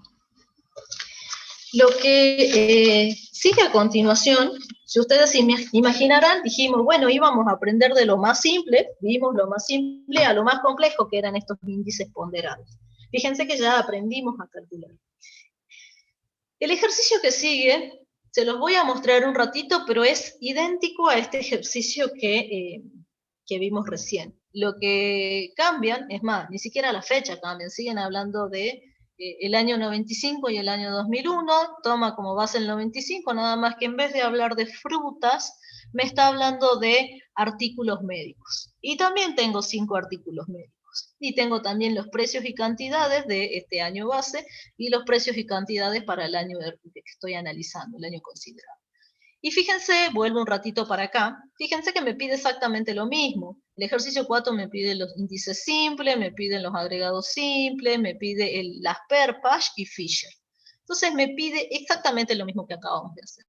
Lo que sigue a continuación, si ustedes imaginarán, dijimos, bueno, íbamos a aprender de lo más simple, vimos lo más simple a lo más complejo, que eran estos índices ponderados. Fíjense que ya aprendimos a calcular. El ejercicio que sigue, se los voy a mostrar un ratito, pero es idéntico a este ejercicio que vimos recién. Lo que cambian, es más, ni siquiera la fecha cambian, siguen hablando de el año 95 y el año 2001, toma como base el 95, nada más que en vez de hablar de frutas, me está hablando de artículos médicos. Y también tengo 5 artículos médicos. Y tengo también los precios y cantidades de este año base y los precios y cantidades para el año que estoy analizando, el año considerado. Y fíjense, vuelvo un ratito para acá, fíjense que me pide exactamente lo mismo. El ejercicio 4 me pide los índices simples, me piden los agregados simples, me pide las PER, Pasch y Fisher. Entonces me pide exactamente lo mismo que acabamos de hacer.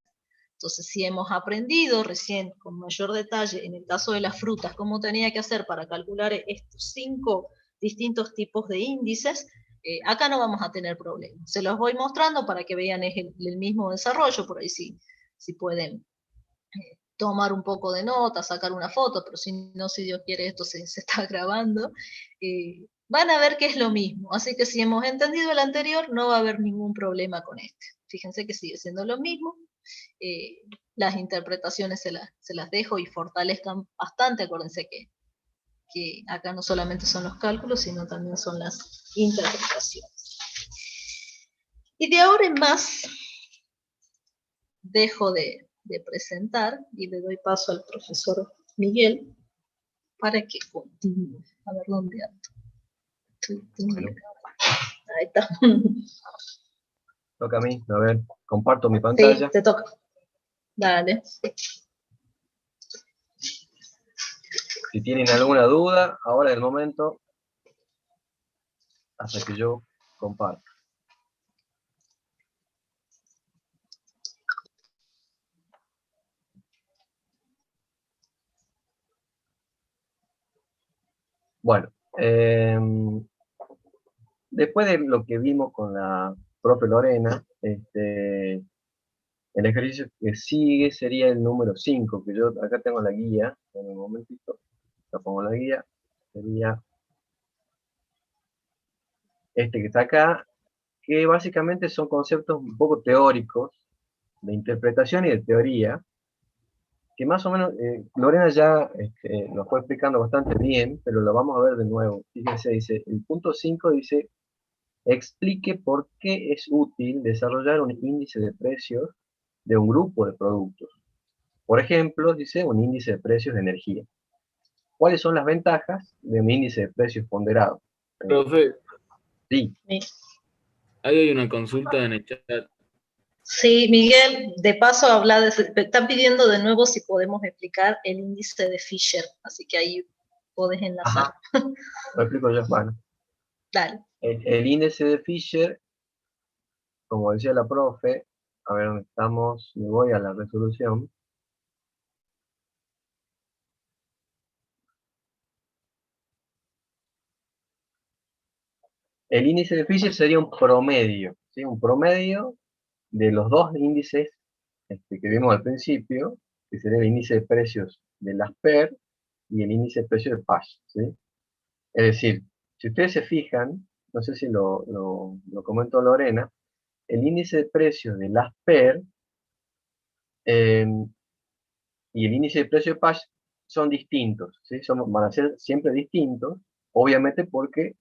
Entonces, si hemos aprendido recién con mayor detalle, en el caso de las frutas, cómo tenía que hacer para calcular estos 5 distintos tipos de índices, acá no vamos a tener problemas. Se los voy mostrando para que vean el mismo desarrollo, por ahí sí. Si pueden tomar un poco de nota, sacar una foto, pero si no, si Dios quiere, esto se está grabando, van a ver que es lo mismo. Así que si hemos entendido el anterior, no va a haber ningún problema con este. Fíjense que sigue siendo lo mismo. Las interpretaciones se las dejo y fortalezcan bastante. Acuérdense que acá no solamente son los cálculos, sino también son las interpretaciones. Y de ahora en más, dejo de presentar y le doy paso al profesor Miguel para que continúe. A ver dónde ando. Bueno. Ahí está. Toca a mí, a ver, comparto mi Sí, pantalla. te toca. Dale. Si tienen alguna duda, ahora es el momento, hasta que yo comparto. Bueno, después de lo que vimos con la profe Lorena, el ejercicio que sigue sería el número 5, que yo acá tengo la guía, en un momentito, la pongo la guía, sería este que está acá, que básicamente son conceptos un poco teóricos, de interpretación y de teoría, que más o menos Lorena ya nos fue explicando bastante bien, pero lo vamos a ver de nuevo. Fíjense, dice, el punto 5 dice, explique por qué es útil desarrollar un índice de precios de un grupo de productos. Por ejemplo, dice, un índice de precios de energía. ¿Cuáles son las ventajas de un índice de precios ponderado? Profe, Sí, ahí hay una consulta en el chat. Sí, Miguel, de paso están pidiendo de nuevo si podemos explicar el índice de Fisher, así que ahí podés enlazar. ajá, lo explico yo. Bueno, Dale. el índice de Fisher, como decía la profe, a ver dónde estamos, me voy a la resolución. El índice de Fisher sería un promedio, ¿sí? Un promedio de los dos índices que vimos al principio, que sería el índice de precios de las PER y el índice de precios de Pasch, ¿sí? Es decir, si ustedes se fijan, no sé si lo comentó Lorena, el índice de precios de las PER y el índice de precio de Pasch son distintos, ¿sí? Van a ser siempre distintos, obviamente porque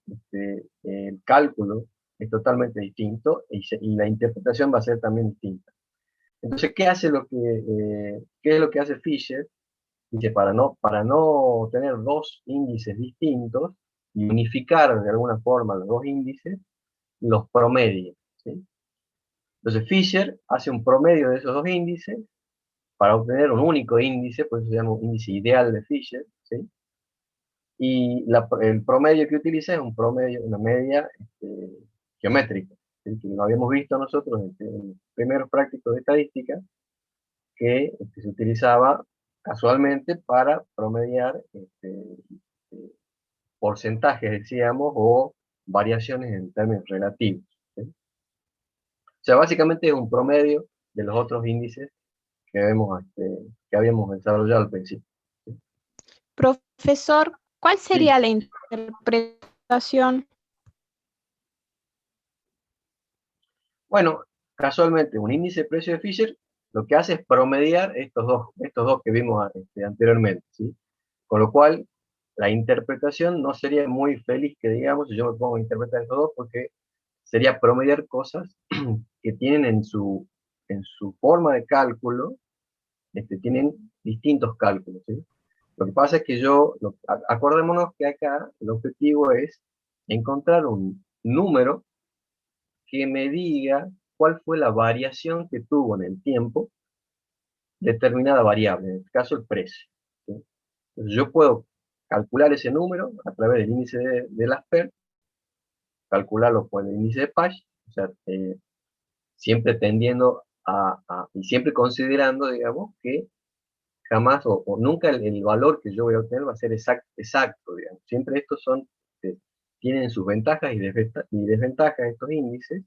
el cálculo es totalmente distinto y la interpretación va a ser también distinta. Entonces, ¿qué es lo que hace Fisher? Dice, para no tener dos índices distintos y unificar de alguna forma los dos índices, los promedia, ¿sí? Entonces, Fisher hace un promedio de esos dos índices para obtener un único índice, por eso se llama un índice ideal de Fisher, ¿sí? Y el promedio que utiliza es un promedio, una media geométrica, ¿sí? Que lo habíamos visto nosotros en los primeros prácticos de estadística, que se utilizaba casualmente para promediar porcentajes, decíamos, o variaciones en términos relativos, ¿sí? O sea, básicamente es un promedio de los otros índices que habíamos desarrollado al principio. Profesor, ¿cuál Sí. sería la interpretación? Bueno, casualmente, un índice de precio de Fisher lo que hace es promediar estos dos que vimos anteriormente, ¿sí? Con lo cual, la interpretación no sería muy feliz que digamos, si yo me pongo a interpretar estos dos, porque sería promediar cosas que tienen en su forma de cálculo, tienen distintos cálculos, ¿sí? Lo que pasa es que acordémonos que acá el objetivo es encontrar un número que me diga cuál fue la variación que tuvo en el tiempo determinada variable, en este caso el precio, ¿sí? Entonces yo puedo calcular ese número a través del índice de Laspers, calcularlo por el índice de Pasch, o sea, siempre tendiendo y siempre considerando, digamos, que jamás o nunca el valor que yo voy a obtener va a ser exacto, digamos. Siempre estos tienen sus ventajas y desventajas estos índices,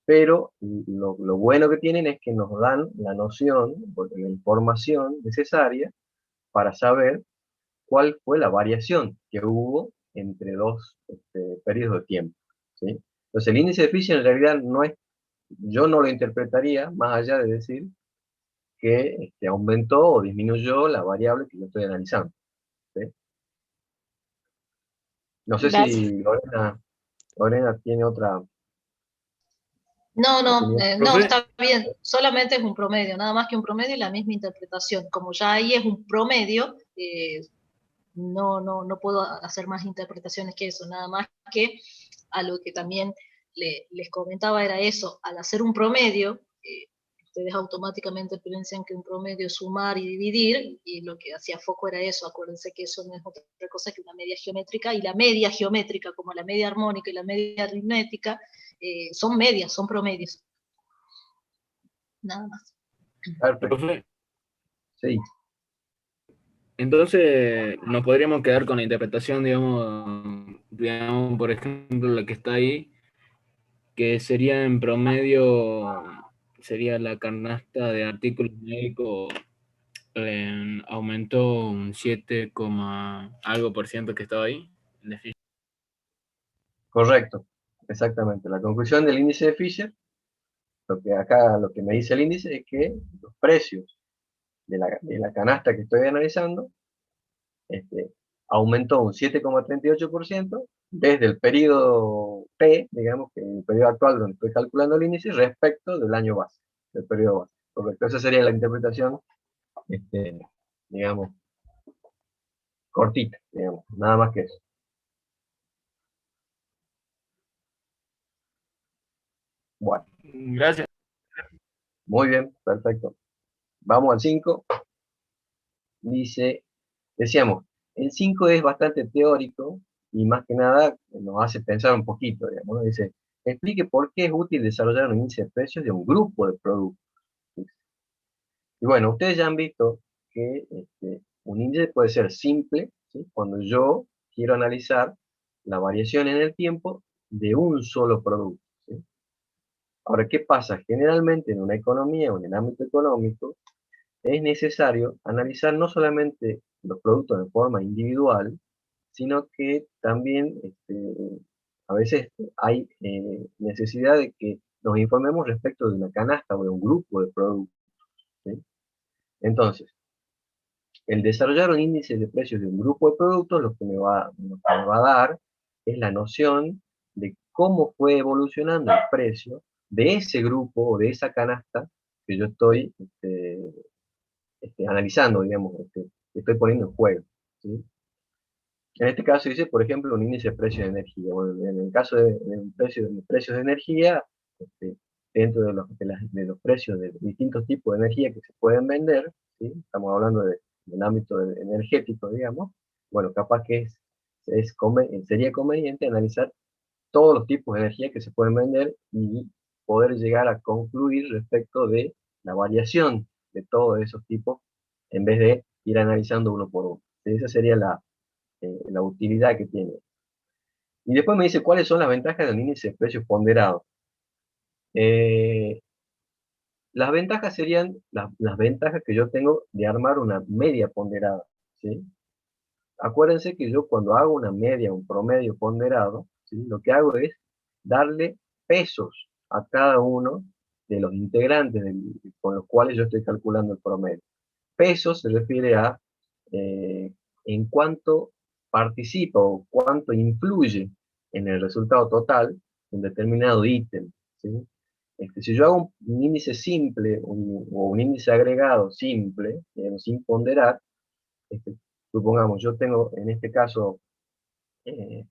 pero lo bueno que tienen es que nos dan la noción, la información necesaria para saber cuál fue la variación que hubo entre dos periodos de tiempo, ¿sí? Entonces el índice de Fisher en realidad yo no lo interpretaría más allá de decir que aumentó o disminuyó la variable que yo estoy analizando, ¿sí? No sé Gracias. si Lorena tiene otra No, opinión. no, Profe, está bien, solamente es un promedio, nada más que un promedio y la misma interpretación. Como ya ahí es un promedio, no puedo hacer más interpretaciones que eso, nada más que a lo que también les comentaba era eso, al hacer un promedio, ustedes automáticamente piensan que un promedio es sumar y dividir, y lo que hacía foco era eso, acuérdense que eso no es otra cosa que una media geométrica, y la media geométrica, como la media armónica y la media aritmética, son medias, son promedios. Nada más. Perfecto, profe, sí. entonces nos podríamos quedar con la interpretación, digamos, por ejemplo, la que está ahí, que sería en promedio, sería la canasta de artículos médicos, aumentó un 7, algo por ciento que estaba ahí. Correcto, exactamente. La conclusión del índice de Fisher, lo que me dice el índice es que los precios de la canasta que estoy analizando aumentó un 7,38% desde el periodo T, digamos, que el periodo actual donde estoy calculando el índice, respecto del año base, del periodo base. Correcto, esa sería la interpretación, digamos, cortita, digamos, nada más que eso. Bueno, Gracias. muy bien, perfecto. Vamos al 5. Decíamos, el 5 es bastante teórico y más que nada nos hace pensar un poquito, digamos, ¿no? Dice, explique por qué es útil desarrollar un índice de precios de un grupo de productos. Y bueno, ustedes ya han visto que un índice puede ser simple, ¿sí? Cuando yo quiero analizar la variación en el tiempo de un solo producto, ¿sí? Ahora, ¿qué pasa? Generalmente en una economía o en el ámbito económico es necesario analizar no solamente los productos de forma individual, sino que también a veces hay necesidad de que nos informemos respecto de una canasta o de un grupo de productos, ¿sí? Entonces, el desarrollar un índice de precios de un grupo de productos lo que me va a dar es la noción de cómo fue evolucionando el precio de ese grupo o de esa canasta que yo estoy analizando, digamos, que estoy poniendo en juego, ¿sí? En este caso dice, por ejemplo, un índice de precio de energía. Bueno, en el caso de precios de energía, dentro de los precios de distintos tipos de energía que se pueden vender, ¿sí? Estamos hablando del ámbito energético, digamos, bueno, capaz que sería conveniente analizar todos los tipos de energía que se pueden vender y poder llegar a concluir respecto de la variación de todos esos tipos en vez de ir analizando uno por uno. Esa sería la utilidad que tiene. Y después me dice cuáles son las ventajas del índice de precios ponderado. Las ventajas serían las ventajas que yo tengo de armar una media ponderada, ¿sí? Acuérdense que yo cuando hago una media, un promedio ponderado, ¿sí? Lo que hago es darle pesos a cada uno de los integrantes con los cuales yo estoy calculando el promedio. Pesos se refiere a en cuánto participa o cuánto influye en el resultado total un determinado ítem, ¿sí? Si yo hago un índice simple o un índice agregado simple, sin ponderar, supongamos, yo tengo en este caso eh,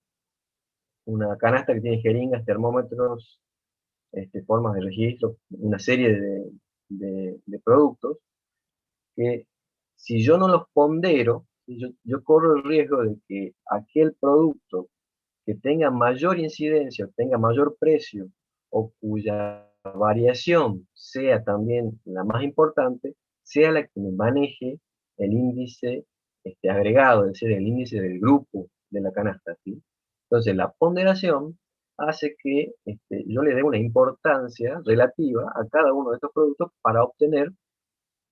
una canasta que tiene jeringas, termómetros, formas de registro, una serie de productos, que si yo no los pondero, yo corro el riesgo de que aquel producto que tenga mayor incidencia, tenga mayor precio, o cuya variación sea también la más importante, sea la que me maneje el índice agregado, es decir, el índice del grupo de la canasta, ¿sí? Entonces, la ponderación hace que yo le dé una importancia relativa a cada uno de estos productos para obtener,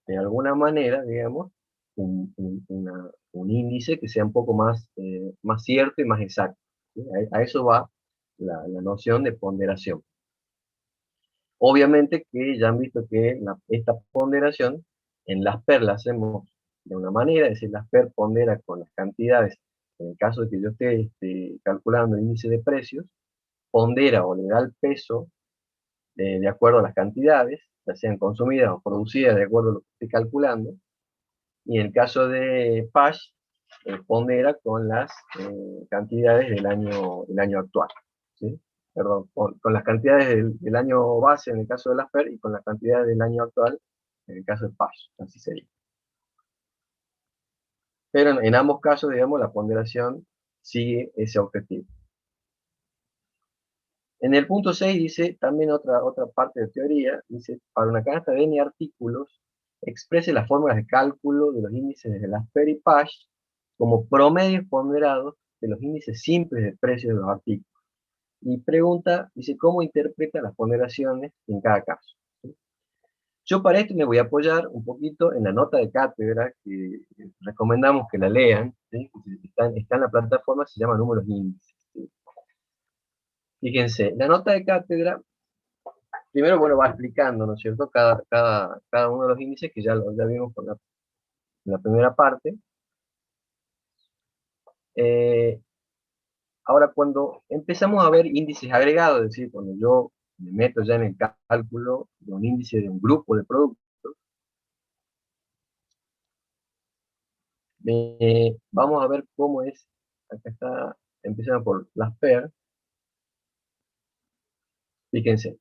de alguna manera, digamos, un índice que sea un poco más cierto y más exacto, ¿sí? A eso va la noción de ponderación. Obviamente que ya han visto que esta ponderación en las PER la hacemos de una manera, es decir, las PER pondera con las cantidades. En el caso de que yo esté calculando el índice de precios, pondera o le da el peso de acuerdo a las cantidades, ya sean consumidas o producidas de acuerdo a lo que esté calculando. Y en el caso de PASH, pondera con las cantidades del año actual, ¿sí? Perdón, con las cantidades del año base en el caso de las PER y con las cantidades del año actual en el caso de PASH, así sería. Pero en ambos casos, digamos, la ponderación sigue ese objetivo. En el punto 6 dice, también otra parte de teoría, dice, para una canasta de n artículos, exprese las fórmulas de cálculo de los índices de las PER y PASH como promedios ponderados de los índices simples de precios de los artículos. Y pregunta, dice, ¿cómo interpreta las ponderaciones en cada caso? Yo para esto me voy a apoyar un poquito en la nota de cátedra que recomendamos que la lean, ¿sí? Está en la plataforma, se llama Números Índices, ¿sí? Fíjense, la nota de cátedra, primero, bueno, va explicando, ¿no es cierto?, cada uno de los índices que ya vimos en la primera parte. Ahora, cuando empezamos a ver índices agregados, es decir, cuando yo me meto ya en el cálculo de un índice de un grupo de productos, vamos a ver cómo es. Acá está, empezando por las PER. Fíjense,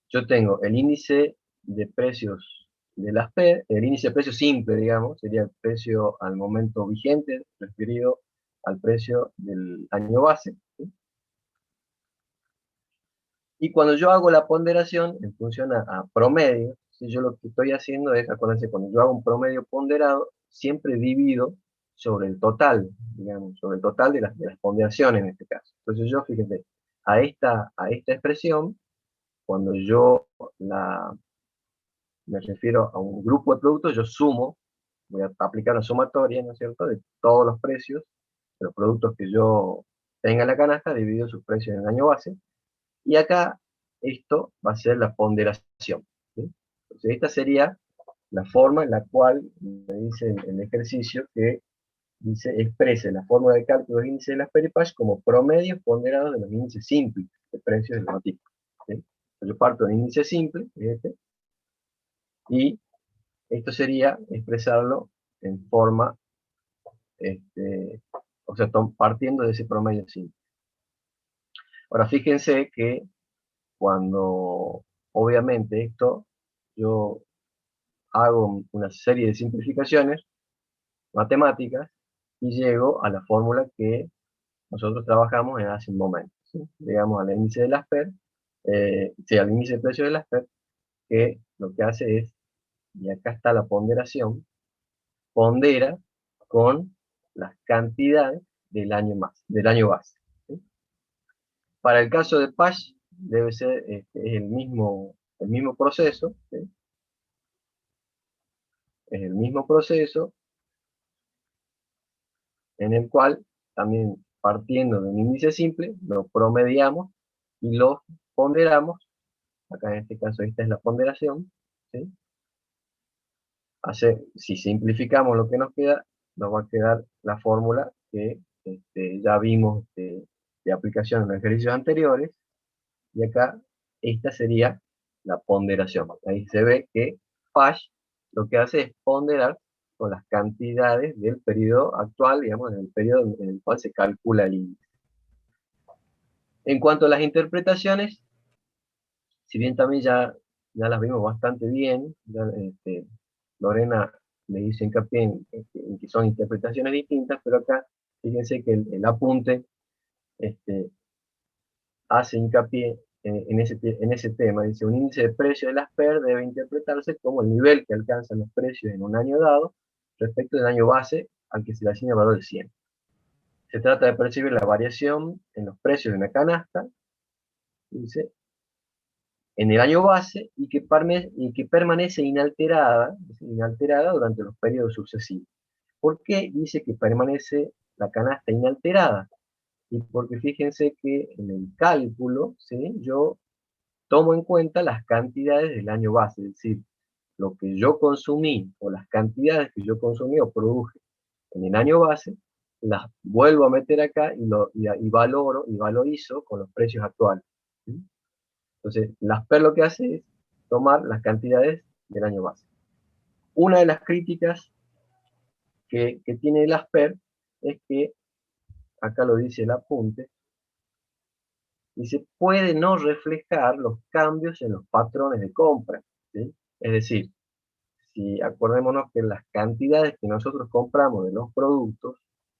yo tengo el índice de precios de las PER, el índice de precios simple, digamos, sería el precio al momento vigente, referido al precio del año base, ¿sí? Y cuando yo hago la ponderación en función a promedio, si yo lo que estoy haciendo es, acuérdense, cuando yo hago un promedio ponderado, siempre divido sobre el total, digamos, sobre el total de las ponderaciones en este caso. Entonces yo, fíjense, a esta expresión, cuando yo me refiero a un grupo de productos, yo sumo, voy a aplicar una sumatoria, ¿no es cierto?, de todos los precios de los productos que yo tenga en la canasta, dividido sus precios en el año base, y acá esto va a ser la ponderación, ¿sí? Entonces esta sería la forma en la cual me dice el ejercicio que dice exprese la fórmula de cálculo del índice de las PER y PASH como promedios ponderados de los índices simples de precios de los artículos, ¿sí? Entonces yo parto de un índice simple, y esto sería expresarlo en forma, o sea, partiendo de ese promedio simple. Ahora fíjense que cuando, obviamente, esto, yo hago una serie de simplificaciones matemáticas y llego a la fórmula que nosotros trabajamos en hace un momento, ¿sí? Digamos al índice de las PER, sí, al índice de precio de las PER, que lo que hace es, y acá está la ponderación, pondera con las cantidades del año base, ¿sí? Para el caso de PASH, debe ser es el mismo proceso, ¿sí? Es el mismo proceso en el cual también partiendo de un índice simple, lo promediamos y lo ponderamos. Acá en este caso esta es la ponderación, ¿sí? Si simplificamos lo que nos queda, nos va a quedar la fórmula que ya vimos de aplicación en los ejercicios anteriores, y acá esta sería la ponderación. Ahí se ve que PASH lo que hace es ponderar con las cantidades del periodo actual, digamos, en el periodo en el cual se calcula el índice. En cuanto a las interpretaciones, si bien también ya las vimos bastante bien, Lorena le hizo hincapié en que son interpretaciones distintas, pero acá fíjense que el apunte hace hincapié en ese tema. Dice, un índice de precio de las PER debe interpretarse como el nivel que alcanzan los precios en un año dado respecto del año base al que se le asigna el valor de 100. Se trata de percibir la variación en los precios de una canasta, dice, en el año base y que permanece inalterada durante los periodos sucesivos. ¿Por qué dice que permanece la canasta inalterada? Y porque fíjense que en el cálculo, ¿sí?, yo tomo en cuenta las cantidades del año base, es decir, lo que yo consumí o las cantidades que yo consumí o produje en el año base, las vuelvo a meter acá y valorizo con los precios actuales, ¿sí? Entonces, las PER lo que hace es tomar las cantidades del año base. Una de las críticas que tiene las PER es que, acá lo dice el apunte, dice, puede no reflejar los cambios en los patrones de compra, ¿sí? Es decir, si acordémonos que las cantidades que nosotros compramos de los productos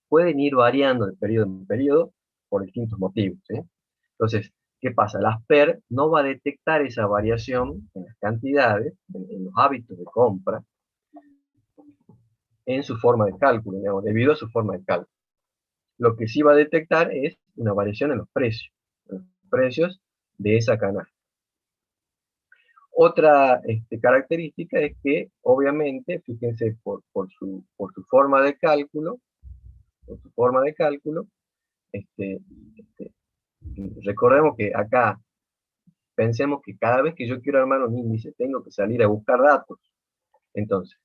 pueden ir variando de periodo en periodo por distintos motivos, ¿sí? Entonces, ¿qué pasa? Las PER no va a detectar esa variación en las cantidades, en los hábitos de compra, en su forma de cálculo, digamos, debido a su forma de cálculo. Lo que sí va a detectar es una variación en los precios de esa canasta. Otra característica es que, obviamente, fíjense, por su forma de cálculo, este, este, recordemos que acá, pensemos que cada vez que yo quiero armar un índice, tengo que salir a buscar datos. Entonces,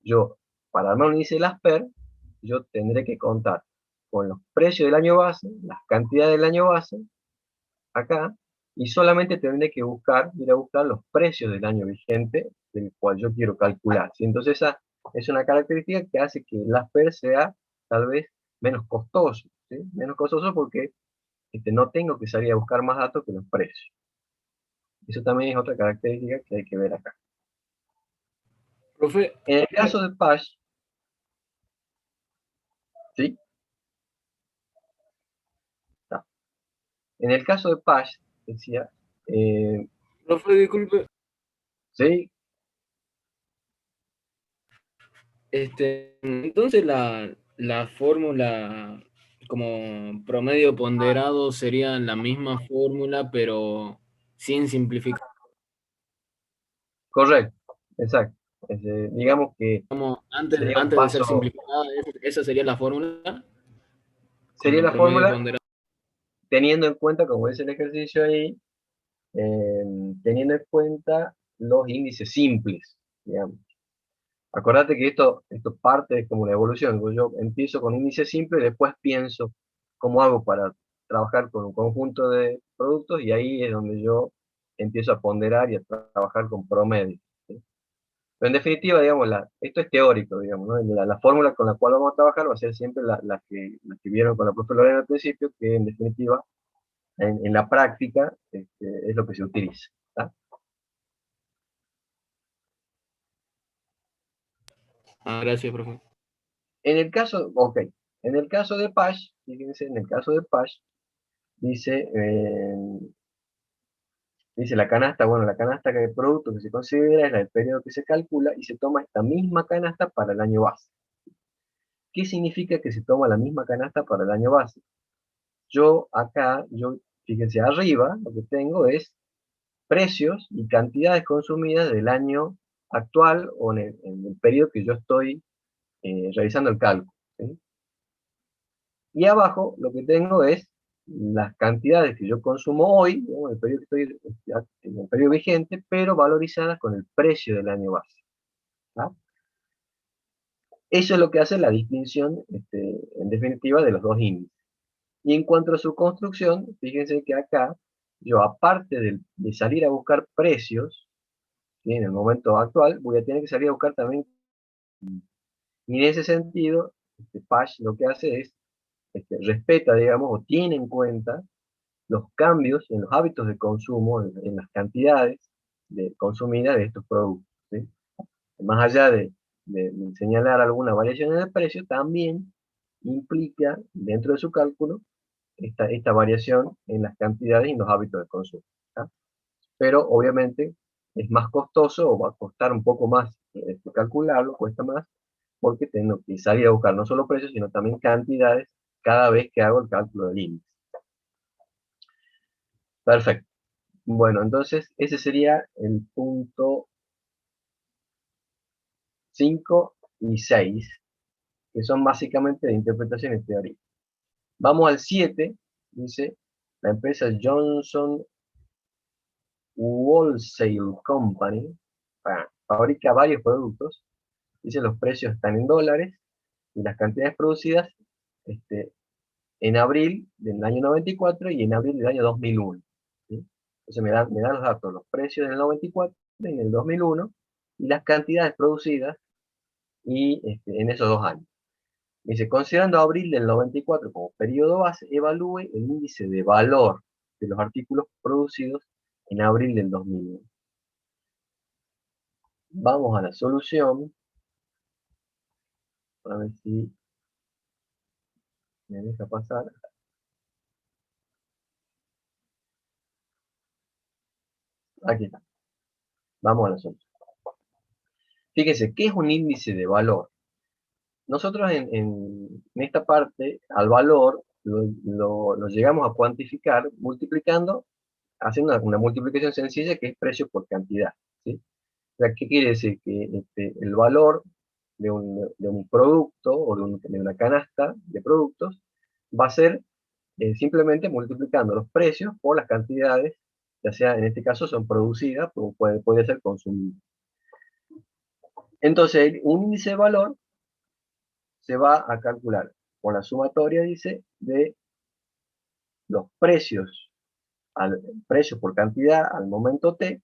yo, para armar un índice de las PER, yo tendré que contar con los precios del año base, las cantidades del año base, acá, y solamente tendré que ir a buscar los precios del año vigente, del cual yo quiero calcular, ¿sí? Entonces esa es una característica que hace que las PER sea tal vez menos costoso, ¿sí? Menos costoso porque no tengo que salir a buscar más datos que los precios. Eso también es otra característica que hay que ver acá. Profe, En el caso de PASH, ¿sí? Está. En el caso de PASH, decía, profe, disculpe. ¿sí? Entonces la fórmula como promedio ponderado sería la misma fórmula, pero sin simplificar. Correcto, exacto. Digamos que Como sería un antes de ser paso, simplificada, esa sería la fórmula con sería el la promedio fórmula ponderado. teniendo en cuenta, como dice el ejercicio ahí, teniendo en cuenta los índices simples, digamos. Acordate que esto parte de como la evolución. Yo empiezo con índices simples y después pienso cómo hago para trabajar con un conjunto de productos, y ahí es donde yo empiezo a ponderar y a trabajar con promedios, ¿sí? Pero en definitiva, digamos, esto es teórico, digamos, ¿no? La fórmula con la cual vamos a trabajar va a ser siempre la que vieron con la profe Lorena al principio, que en definitiva, en la práctica, es lo que se utiliza, ¿tá? Ah, gracias, profe. En el caso, ok, En el caso de Pash, fíjense, en el caso de Pash, dice, dice la canasta, bueno, la canasta de producto que se considera es la del periodo que se calcula y se toma esta misma canasta para el año base. ¿Qué significa que se toma la misma canasta para el año base? Yo acá, fíjense, arriba lo que tengo es precios y cantidades consumidas del año actual o en el periodo que yo estoy realizando el cálculo, ¿sí? Y abajo lo que tengo es las cantidades que yo consumo hoy, ¿no? En el periodo que estoy, en el periodo vigente, pero valorizadas con el precio del año base, ¿tá? Eso es lo que hace la distinción, en definitiva, de los dos índices. Y en cuanto a su construcción, fíjense que acá, yo aparte de salir a buscar precios, ¿sí? En el momento actual, voy a tener que salir a buscar también, y en ese sentido, Pash lo que hace es, respeta, digamos, o tiene en cuenta los cambios en los hábitos de consumo, en las cantidades consumidas de estos productos, ¿sí? Más allá de señalar alguna variación en el precio, también implica dentro de su cálculo esta variación en las cantidades y en los hábitos de consumo, ¿tá? Pero obviamente es más costoso o va a costar un poco más calcularlo, cuesta más, porque tengo que salir a buscar no solo precios, sino también cantidades cada vez que hago el cálculo del índice. Perfecto. Bueno, entonces ese sería el punto 5 y 6, que son básicamente de interpretación y teoría. Vamos al 7, dice, la empresa Johnson Wholesale Company fabrica varios productos, dice los precios están en dólares y las cantidades producidas en abril del año 94 y en abril del año 2001. ¿Sí? Entonces me da los datos, los precios en el 94 y en el 2001 y las cantidades producidas y, en esos 2 años. Dice, considerando abril del 94 como periodo base, evalúe el índice de valor de los artículos producidos en abril del 2001. Vamos a la solución. A ver si me deja pasar. Aquí está. Vamos a la solución. Fíjense, ¿qué es un índice de valor? Nosotros en esta parte, al valor, lo llegamos a cuantificar multiplicando, haciendo una multiplicación sencilla que es precio por cantidad, ¿sí? O sea, ¿qué quiere decir? Que el valor de un producto o de una canasta de productos va a ser simplemente multiplicando los precios por las cantidades, ya sea en este caso son producidas, o puede ser consumidas. Entonces, un índice de valor se va a calcular por la sumatoria, dice, de los precios, precio por cantidad al momento T,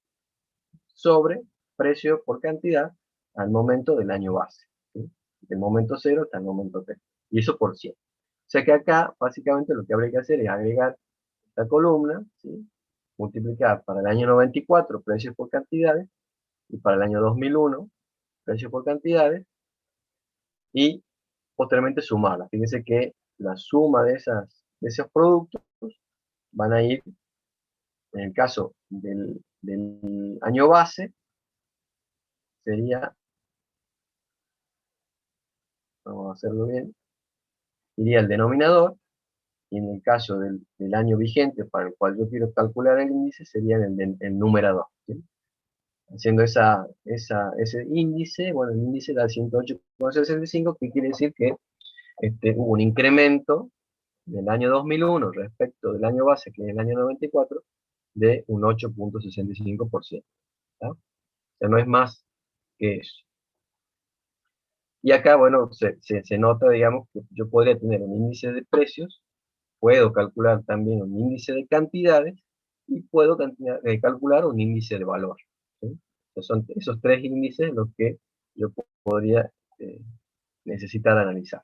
sobre precio por cantidad al momento del año base, ¿sí? Del momento 0 hasta el momento T. Y eso por 100. O sea que acá, básicamente, lo que habría que hacer es agregar esta columna, ¿sí? Multiplicar para el año 94 precios por cantidades, y para el año 2001 precios por cantidades, y posteriormente sumarlas. Fíjense que la suma de esos productos van a ir, en el caso del año base, sería, vamos a hacerlo bien, iría el denominador, y en el caso del año vigente para el cual yo quiero calcular el índice, sería el numerador, ¿sí? Haciendo ese índice, bueno, el índice da 108,65, que quiere decir que hubo un incremento del año 2001 respecto del año base, que es el año 94, de un 8,65%. O sea, no es más que eso. Y acá, bueno, se nota, digamos, que yo podría tener un índice de precios, puedo calcular también un índice de cantidades, y puedo calcular un índice de valor, ¿sí? Entonces son esos 3 índices los que yo podría necesitar analizar.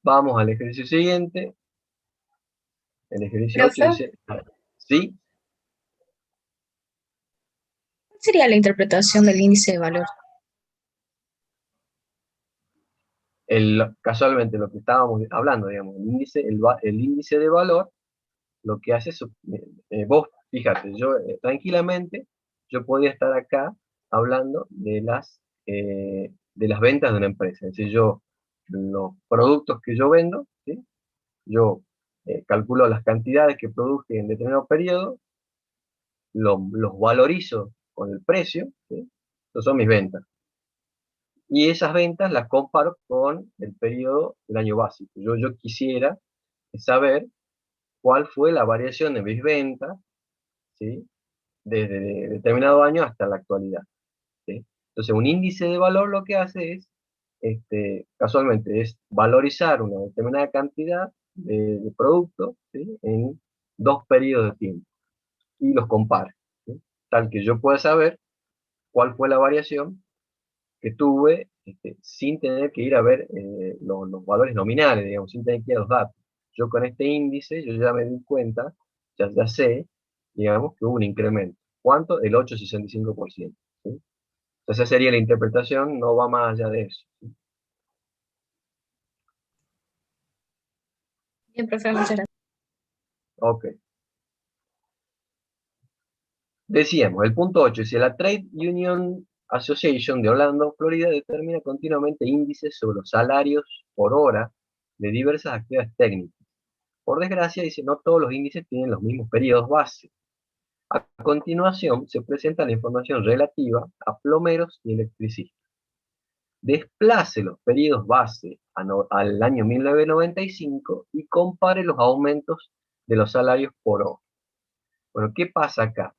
Vamos al ejercicio siguiente. El ejercicio 8 Profe, dice, ¿sí? ¿cuál sería la interpretación del índice de valor? casualmente lo que estábamos hablando, digamos, el índice de valor, lo que hace es, vos, fíjate, yo tranquilamente, yo podía estar acá hablando de las ventas de una empresa. Es decir, yo, los productos que yo vendo, ¿sí? Yo calculo las cantidades que produje en determinado periodo, los valorizo con el precio, ¿sí? Esas son mis ventas. Y esas ventas las comparo con el periodo del año básico. Yo quisiera saber cuál fue la variación de mis ventas, ¿sí? Desde determinado año hasta la actualidad, ¿sí? Entonces, un índice de valor lo que hace es, casualmente, es valorizar una determinada cantidad de productos, ¿sí? En dos periodos de tiempo y los compara, ¿sí? Tal que yo pueda saber cuál fue la variación que tuve, sin tener que ir a ver los valores nominales, digamos, sin tener que ir a los datos. Yo con este índice, yo ya me di cuenta, ya sé, digamos, que hubo un incremento. ¿Cuánto? El 8,65%. ¿Sí? Entonces esa sería la interpretación, no va más allá de eso. ¿Sí? Bien, profe, muchas gracias. Ok. Decíamos, el punto 8, si la Trade Union Association de Orlando, Florida, determina continuamente índices sobre los salarios por hora de diversas actividades técnicas. Por desgracia, dice, no todos los índices tienen los mismos periodos base. A continuación, se presenta la información relativa a plomeros y electricistas. Desplace los periodos base al año 1995 y compare los aumentos de los salarios por hora. Bueno, ¿qué pasa acá?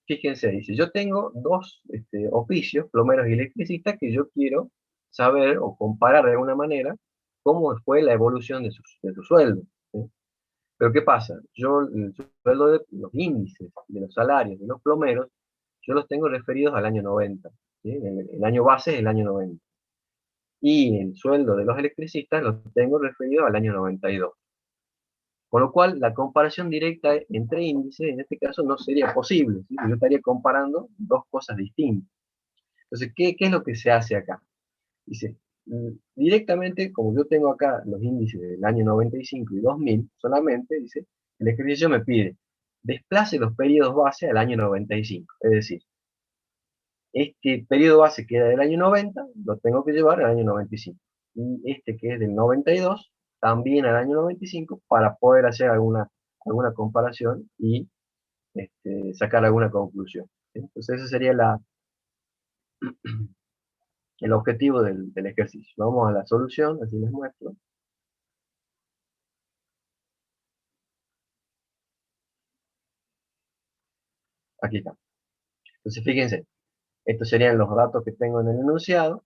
Fíjense, dice, yo tengo dos oficios, plomeros y electricistas, que yo quiero saber o comparar de alguna manera cómo fue la evolución de su sueldo. ¿Sí? Pero ¿qué pasa? Yo el sueldo de los índices de los salarios de los plomeros, yo los tengo referidos al año 90. ¿Sí? El año base es el año 90. Y el sueldo de los electricistas los tengo referidos al año 92. Con lo cual, la comparación directa entre índices, en este caso, no sería posible, ¿sí? Yo estaría comparando dos cosas distintas. Entonces, ¿qué es lo que se hace acá? Dice, directamente, como yo tengo acá los índices del año 95 y 2000 solamente, dice, el ejercicio me pide, desplace los periodos base al año 95. Es decir, este periodo base que era del año 90, lo tengo que llevar al año 95. Y este que es del 92, también al año 95, para poder hacer alguna comparación y sacar alguna conclusión. ¿Sí? Entonces ese sería el objetivo del ejercicio. Vamos a la solución, así les muestro. Aquí está. Entonces fíjense, estos serían los datos que tengo en el enunciado.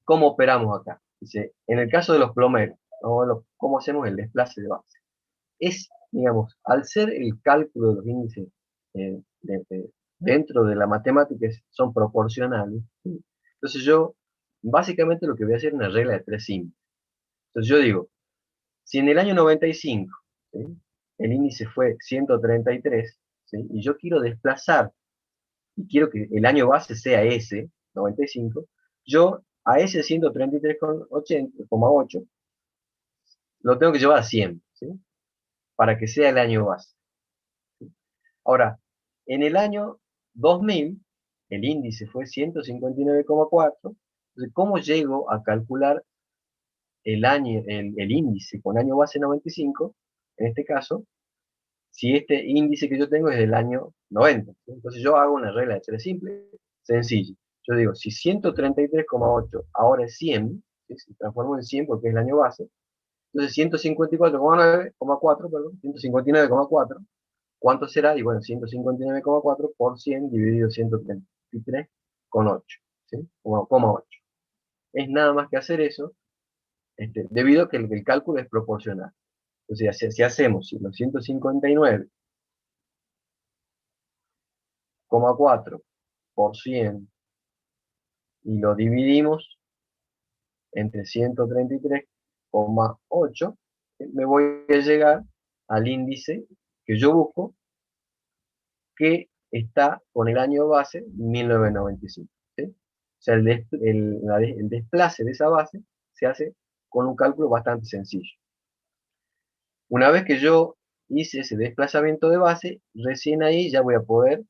¿Cómo operamos acá? Dice, en el caso de los plomeros, ¿cómo hacemos el desplace de base? Es, digamos, al ser el cálculo de los índices dentro de la matemática son proporcionales, ¿sí? Entonces yo, básicamente lo que voy a hacer es una regla de tres simples. Entonces yo digo, si en el año 95, ¿sí? El índice fue 133, ¿sí? Y yo quiero desplazar, y quiero que el año base sea ese, 95, yo a ese 133,8 lo tengo que llevar a 100, ¿sí? Para que sea el año base. Ahora, en el año 2000, el índice fue 159,4. Entonces, ¿cómo llego a calcular el índice con año base 95? En este caso, si este índice que yo tengo es del año 90. ¿Sí? Entonces yo hago una regla de tres simple, sencilla. Yo digo, si 133,8 ahora es 100, ¿sí? Se transformó en 100 porque es el año base, entonces 154,4, perdón, 159,4, ¿cuánto será? Y bueno, 159,4 por 100 dividido 133,8, ¿sí? 0,8. Es nada más que hacer eso, debido a que el cálculo es proporcional. Entonces, si hacemos los 159,4 por 100 y lo dividimos entre 133,8, me voy a llegar al índice que yo busco, que está con el año base 1995. ¿Sí? sea, el desplace de esa base se hace con un cálculo bastante sencillo. Una vez que yo hice ese desplazamiento de base, recién ahí ya voy a poder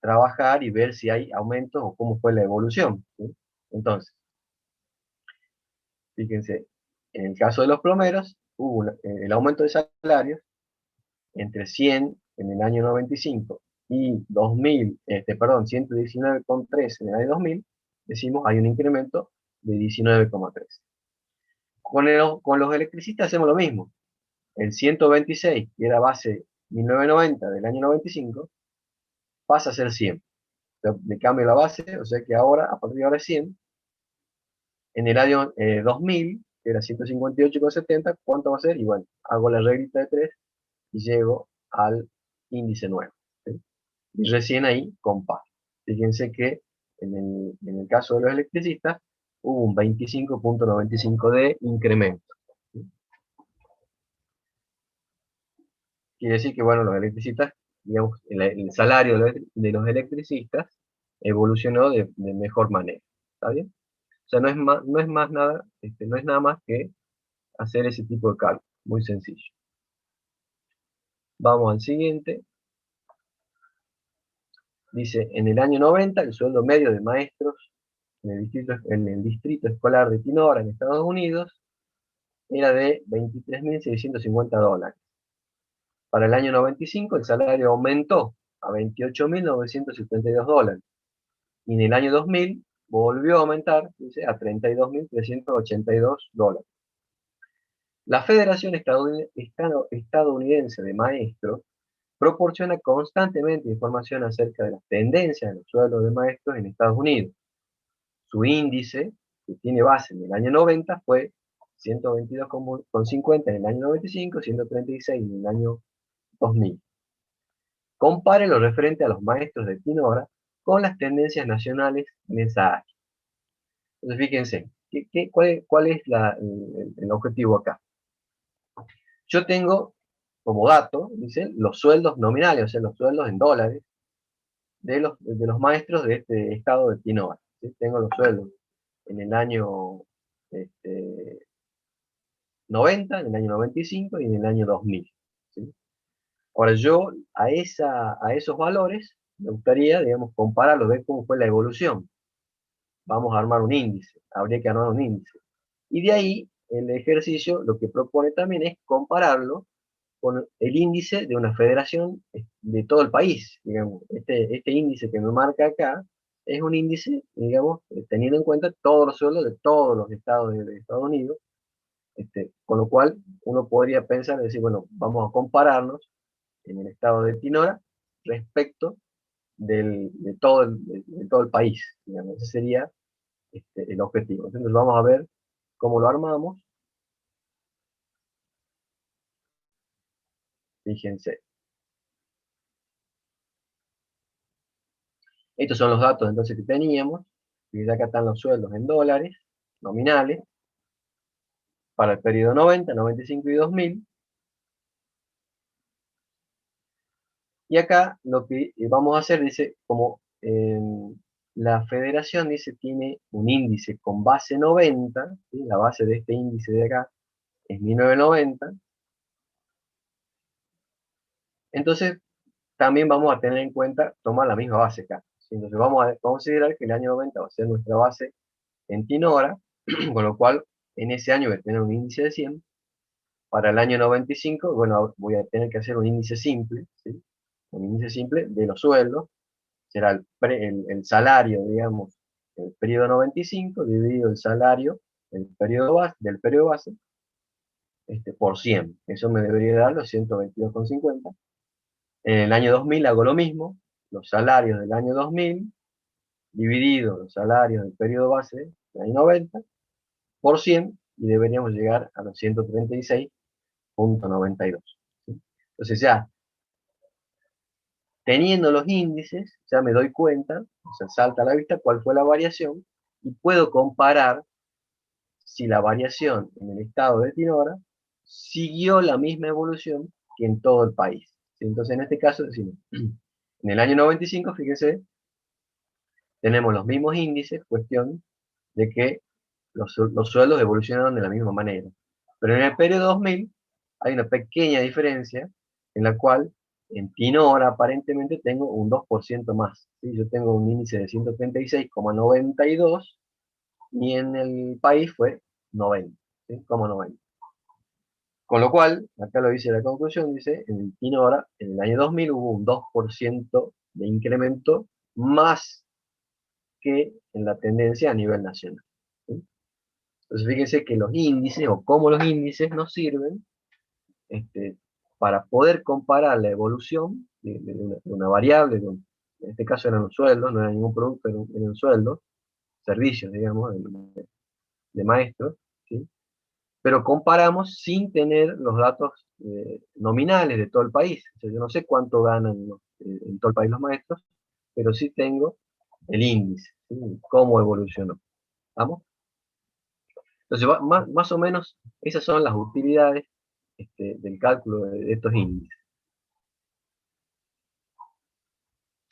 trabajar y ver si hay aumentos o cómo fue la evolución, ¿sí? Entonces, fíjense, en el caso de los plomeros, hubo el aumento de salarios entre 100 en el año 95 y 2000, perdón, 119,3 en el año 2000, decimos hay un incremento de 19,3. Con los electricistas hacemos lo mismo. El 126, que era base 1990 del año 95, pasa a ser 100. O sea, le cambio la base, o sea que ahora, a partir de ahora es 100. En el año 2000, que era 158,70, ¿cuánto va a ser? Y bueno, hago la reglita de 3 y llego al índice nuevo, ¿sí? Y recién ahí comparo. Fíjense que en el caso de los electricistas hubo un 25,95 de incremento, ¿sí? Quiere decir que, bueno, los electricistas, digamos, el salario de los electricistas evolucionó de mejor manera, ¿está bien? O sea, no es más nada, no es nada más que hacer ese tipo de cálculo, muy sencillo. Vamos al siguiente. Dice, en el año 90, el sueldo medio de maestros en el distrito escolar de Tinora, en Estados Unidos, era de $23.650. Para el año 95, el salario aumentó a $28.972. Y en el año 2000, volvió a aumentar, dice, a $32.382. La Federación Estadounidense de Maestros proporciona constantemente información acerca de las tendencias de los sueldos de maestros en Estados Unidos. Su índice, que tiene base en el año 90, fue 122,50 en el año 95, 136 en el año 2000. Compare lo referente a los maestros de Tinora con las tendencias nacionales en esa área. Entonces, fíjense, ¿cuál es el objetivo acá? Yo tengo como dato, dice, los sueldos nominales, o sea, los sueldos en dólares de los maestros de este estado de Tinora, ¿sí? Tengo los sueldos en el año 90, en el año 95 y en el año 2000, ¿sí? Ahora yo a esos valores me gustaría, digamos, compararlos, ver cómo fue la evolución. Vamos a armar un índice, habría que armar un índice. Y de ahí el ejercicio lo que propone también es compararlo con el índice de una federación de todo el país, digamos. Este índice que me marca acá es un índice, digamos, teniendo en cuenta todos los sueldos de todos los estados de Estados Unidos, con lo cual uno podría pensar, decir, bueno, vamos a compararnos en el estado de Tinora respecto de todo el país, digamos. Ese sería el objetivo. Entonces vamos a ver cómo lo armamos. Fíjense. Estos son los datos entonces que teníamos. Y acá están los sueldos en dólares nominales para el periodo 90, 95 y 2000. Y acá lo que vamos a hacer, dice, como la federación, dice, tiene un índice con base 90, ¿sí? La base de este índice de acá es 1990. Entonces, también vamos a tener en cuenta tomar la misma base acá, ¿sí? Entonces vamos a considerar que el año 90 va a ser nuestra base en Tinora, con lo cual en ese año voy a tener un índice de 100. Para el año 95, bueno, voy a tener que hacer un índice simple, ¿sí? Un índice simple de los sueldos, será el salario, digamos, del periodo 95, dividido el salario del periodo base, por 100. Eso me debería dar los 122,50. En el año 2000 hago lo mismo, los salarios del año 2000, dividido los salarios del periodo base del año 90, por 100, y deberíamos llegar a los 136,92. ¿Sí? Entonces ya, teniendo los índices, ya me doy cuenta, o sea, salta a la vista cuál fue la variación, y puedo comparar si la variación en el estado de Tinora siguió la misma evolución que en todo el país. ¿Sí? Entonces, en este caso, decimos, en el año 95, fíjense, tenemos los mismos índices, cuestión de que los sueldos evolucionaron de la misma manera. Pero en el periodo 2000 hay una pequeña diferencia en la cual en Tinora aparentemente tengo un 2% más. ¿Sí? Yo tengo un índice de 136,92 y en el país fue 90, ¿sí? 90. Con lo cual, acá lo dice la conclusión, dice, en el Tinora, en el año 2000 hubo un 2% de incremento más que en la tendencia a nivel nacional. ¿Sí? Entonces fíjense que los índices, o cómo los índices nos sirven para poder comparar la evolución de una variable, en este caso eran los sueldos, no era ningún producto, era un sueldo, servicios, digamos, de maestros, ¿sí? Pero comparamos sin tener los datos nominales de todo el país. O sea, yo no sé cuánto ganan en todo el país los maestros, pero sí tengo el índice, ¿sí? Cómo evolucionó. ¿Vamos? Entonces, más o menos, esas son las utilidades del cálculo de estos índices.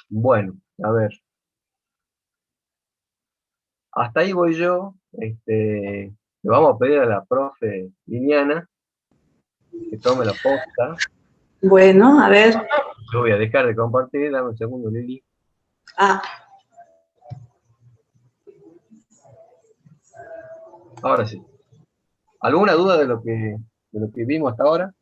Bueno, a ver. Hasta ahí voy yo. Le vamos a pedir a la profe Liliana que tome la posta. Bueno, a ver. Yo voy a dejar de compartir, dame un segundo, Lili. Ahora sí. ¿Alguna duda de lo que vimos hasta ahora?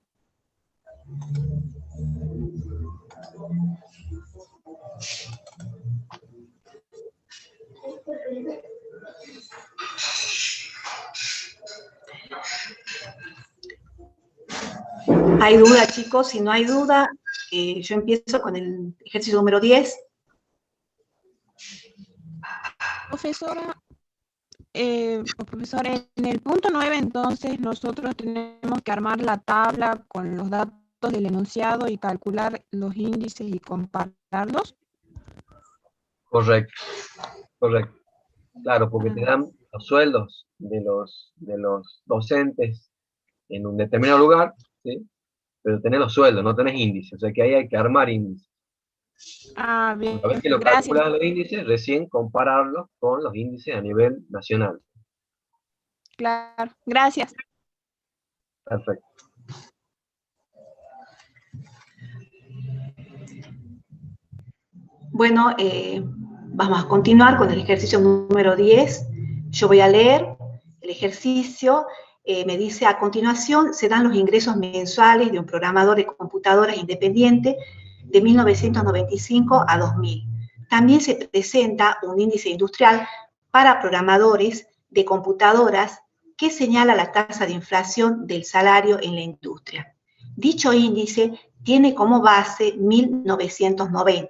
¿Hay duda, chicos? Si no hay duda, yo empiezo con el ejercicio número 10. Profesora, profesor, en el punto 9, entonces, nosotros tenemos que armar la tabla con los datos del enunciado y calcular los índices y compararlos. Correcto, correcto. Claro, porque te dan los sueldos de los docentes en un determinado lugar, ¿sí? Pero tenés los sueldos, no tenés índices, o sea que ahí hay que armar índices. Ah, bien, Una vez que lo gracias. calculas los índices, recién compararlos con los índices a nivel nacional. Claro, gracias. Perfecto. Bueno, vamos a continuar con el ejercicio número 10. Yo voy a leer el ejercicio. Me dice, a continuación, se dan los ingresos mensuales de un programador de computadoras independiente de 1995 a 2000. También se presenta un índice industrial para programadores de computadoras que señala la tasa de inflación del salario en la industria. Dicho índice tiene como base 1990.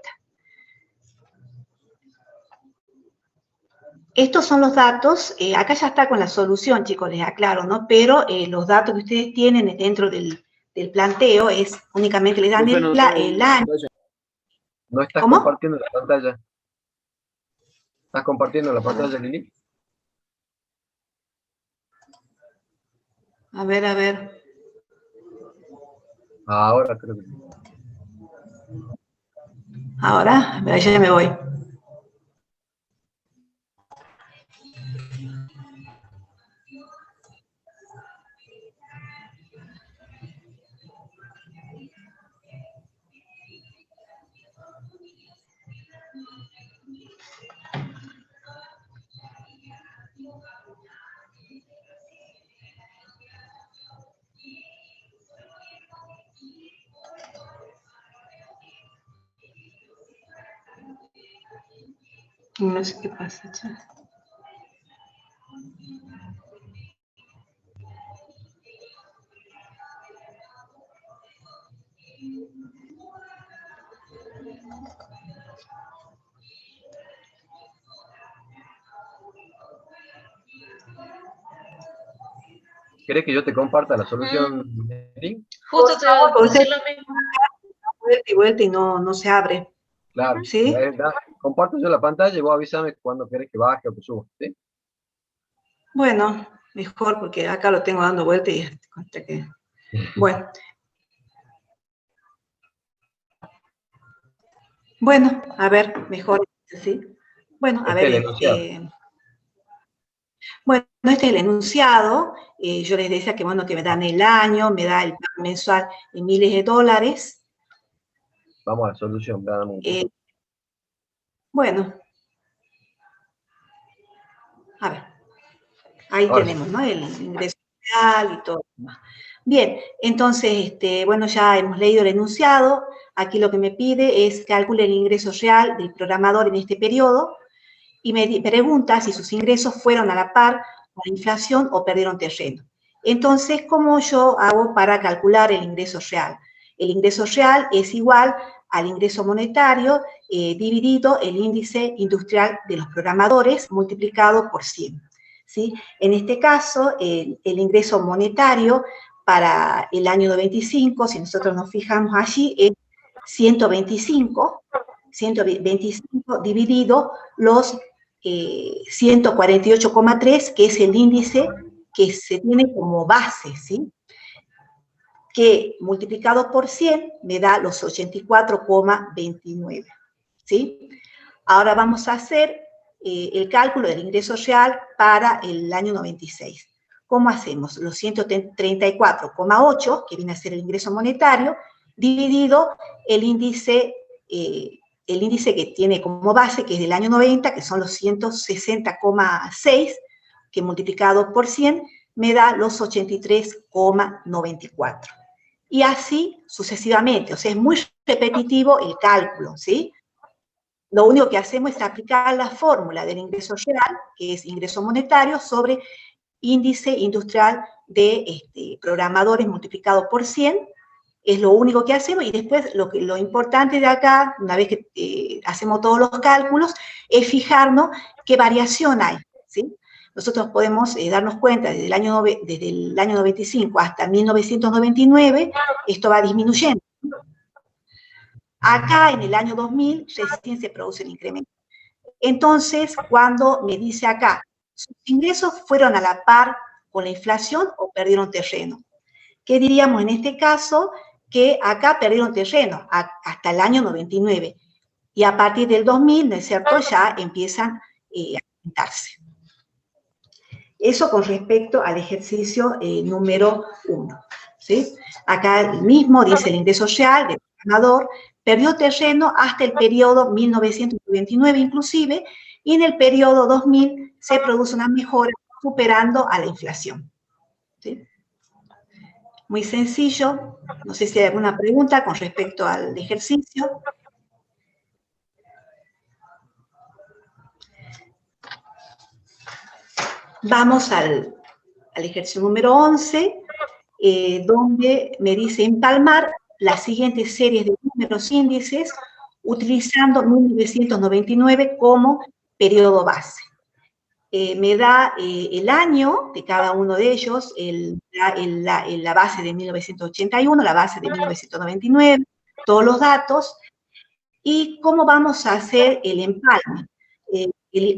Estos son los datos, acá ya está con la solución, chicos, les aclaro, ¿no? Pero los datos que ustedes tienen dentro del planteo es únicamente les dan el año. No estás ¿Cómo? compartiendo la pantalla. ¿Estás compartiendo la pantalla, Lili? A ver, a ver. Ahora creo que sí. Ahora, a ver, ya me voy. No sé qué pasa, ya. ¿Querés que yo te comparta la solución, Lili? Justo te iba a decir lo mismo. Vuelta y vuelta y no se abre. Claro. ¿Sí? Comparto yo la pantalla y vos avísame cuando querés que baje o que suba, ¿sí? Bueno, mejor porque acá lo tengo dando vuelta y hasta que... Bueno. Bueno, a ver, mejor, ¿sí? Bueno, a Este ver, es el enunciado. bueno, este es el enunciado. Yo les decía que, bueno, que me dan el año, me da el pago mensual en miles de dólares. Vamos a la solución, claramente. Bueno, a ver, ahí Ahora tenemos, ¿no? El ingreso real y todo. Bien, entonces, bueno, ya hemos leído el enunciado. Aquí lo que me pide es calcule el ingreso real del programador en este periodo y me pregunta si sus ingresos fueron a la par con la inflación o perdieron terreno. Entonces, ¿cómo yo hago para calcular el ingreso real? El ingreso real es igual al ingreso monetario dividido el índice industrial de los programadores multiplicado por 100. ¿Sí? En este caso, el ingreso monetario para el año 95, si nosotros nos fijamos allí, es 125 dividido los 148,3, que es el índice que se tiene como base, ¿sí? Que multiplicado por 100 me da los 84,29, ¿sí? Ahora vamos a hacer el cálculo del ingreso real para el año 96. ¿Cómo hacemos? Los 134,8, que viene a ser el ingreso monetario, dividido el índice que tiene como base, que es del año 90, que son los 160,6, que multiplicado por 100 me da los 83,94. Y así sucesivamente, o sea, es muy repetitivo el cálculo, ¿sí? Lo único que hacemos es aplicar la fórmula del ingreso real, que es ingreso monetario, sobre índice industrial de programadores multiplicado por 100, es lo único que hacemos, y después lo importante de acá, una vez que hacemos todos los cálculos, es fijarnos qué variación hay, ¿sí? Nosotros podemos darnos cuenta desde el año 95 hasta 1999, esto va disminuyendo. Acá en el año 2000 recién se produce el incremento. Entonces, cuando me dice acá, ¿sus ingresos fueron a la par con la inflación o perdieron terreno? ¿Qué diríamos en este caso? Que acá perdieron terreno hasta el año 99. Y a partir del 2000, ¿no es cierto?, ya empiezan a aumentarse. Eso con respecto al ejercicio número 1. ¿Sí? Acá mismo dice el ingreso real del programador perdió terreno hasta el periodo 1999 inclusive, y en el periodo 2000 se produce una mejora superando a la inflación. ¿Sí? Muy sencillo. No sé si hay alguna pregunta con respecto al ejercicio. Vamos al ejercicio número 11, donde me dice empalmar las siguientes series de números índices utilizando 1999 como periodo base. Me da el año de cada uno de ellos, la base de 1981, la base de 1999, todos los datos, y cómo vamos a hacer el empalme,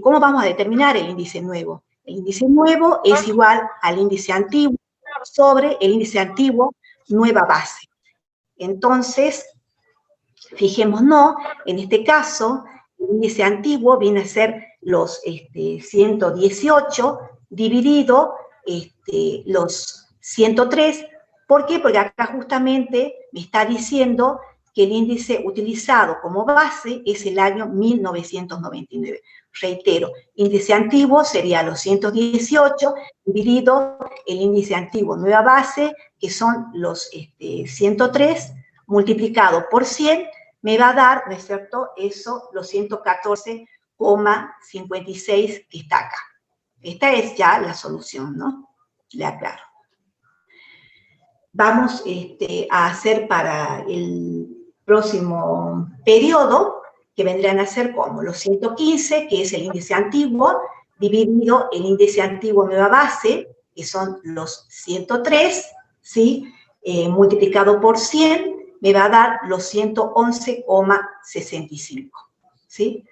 cómo vamos a determinar el índice nuevo. El índice nuevo es igual al índice antiguo sobre el índice antiguo, nueva base. Entonces, fijémonos, en este caso, el índice antiguo viene a ser los 118 dividido los 103. ¿Por qué? Porque acá justamente me está diciendo que el índice utilizado como base es el año 1999. Reitero, índice antiguo sería los 118 dividido el índice antiguo nueva base, que son los 103, multiplicado por 100, me va a dar, ¿no es cierto?, eso, los 114,56 que está acá. Esta es ya la solución, ¿no? Le aclaro. Vamos a hacer para el próximo periodo, que vendrían a ser como los 115, que es el índice antiguo, dividido el índice antiguo nueva base, que son los 103, ¿sí? Multiplicado por 100, me va a dar los 111,65, ¿sí?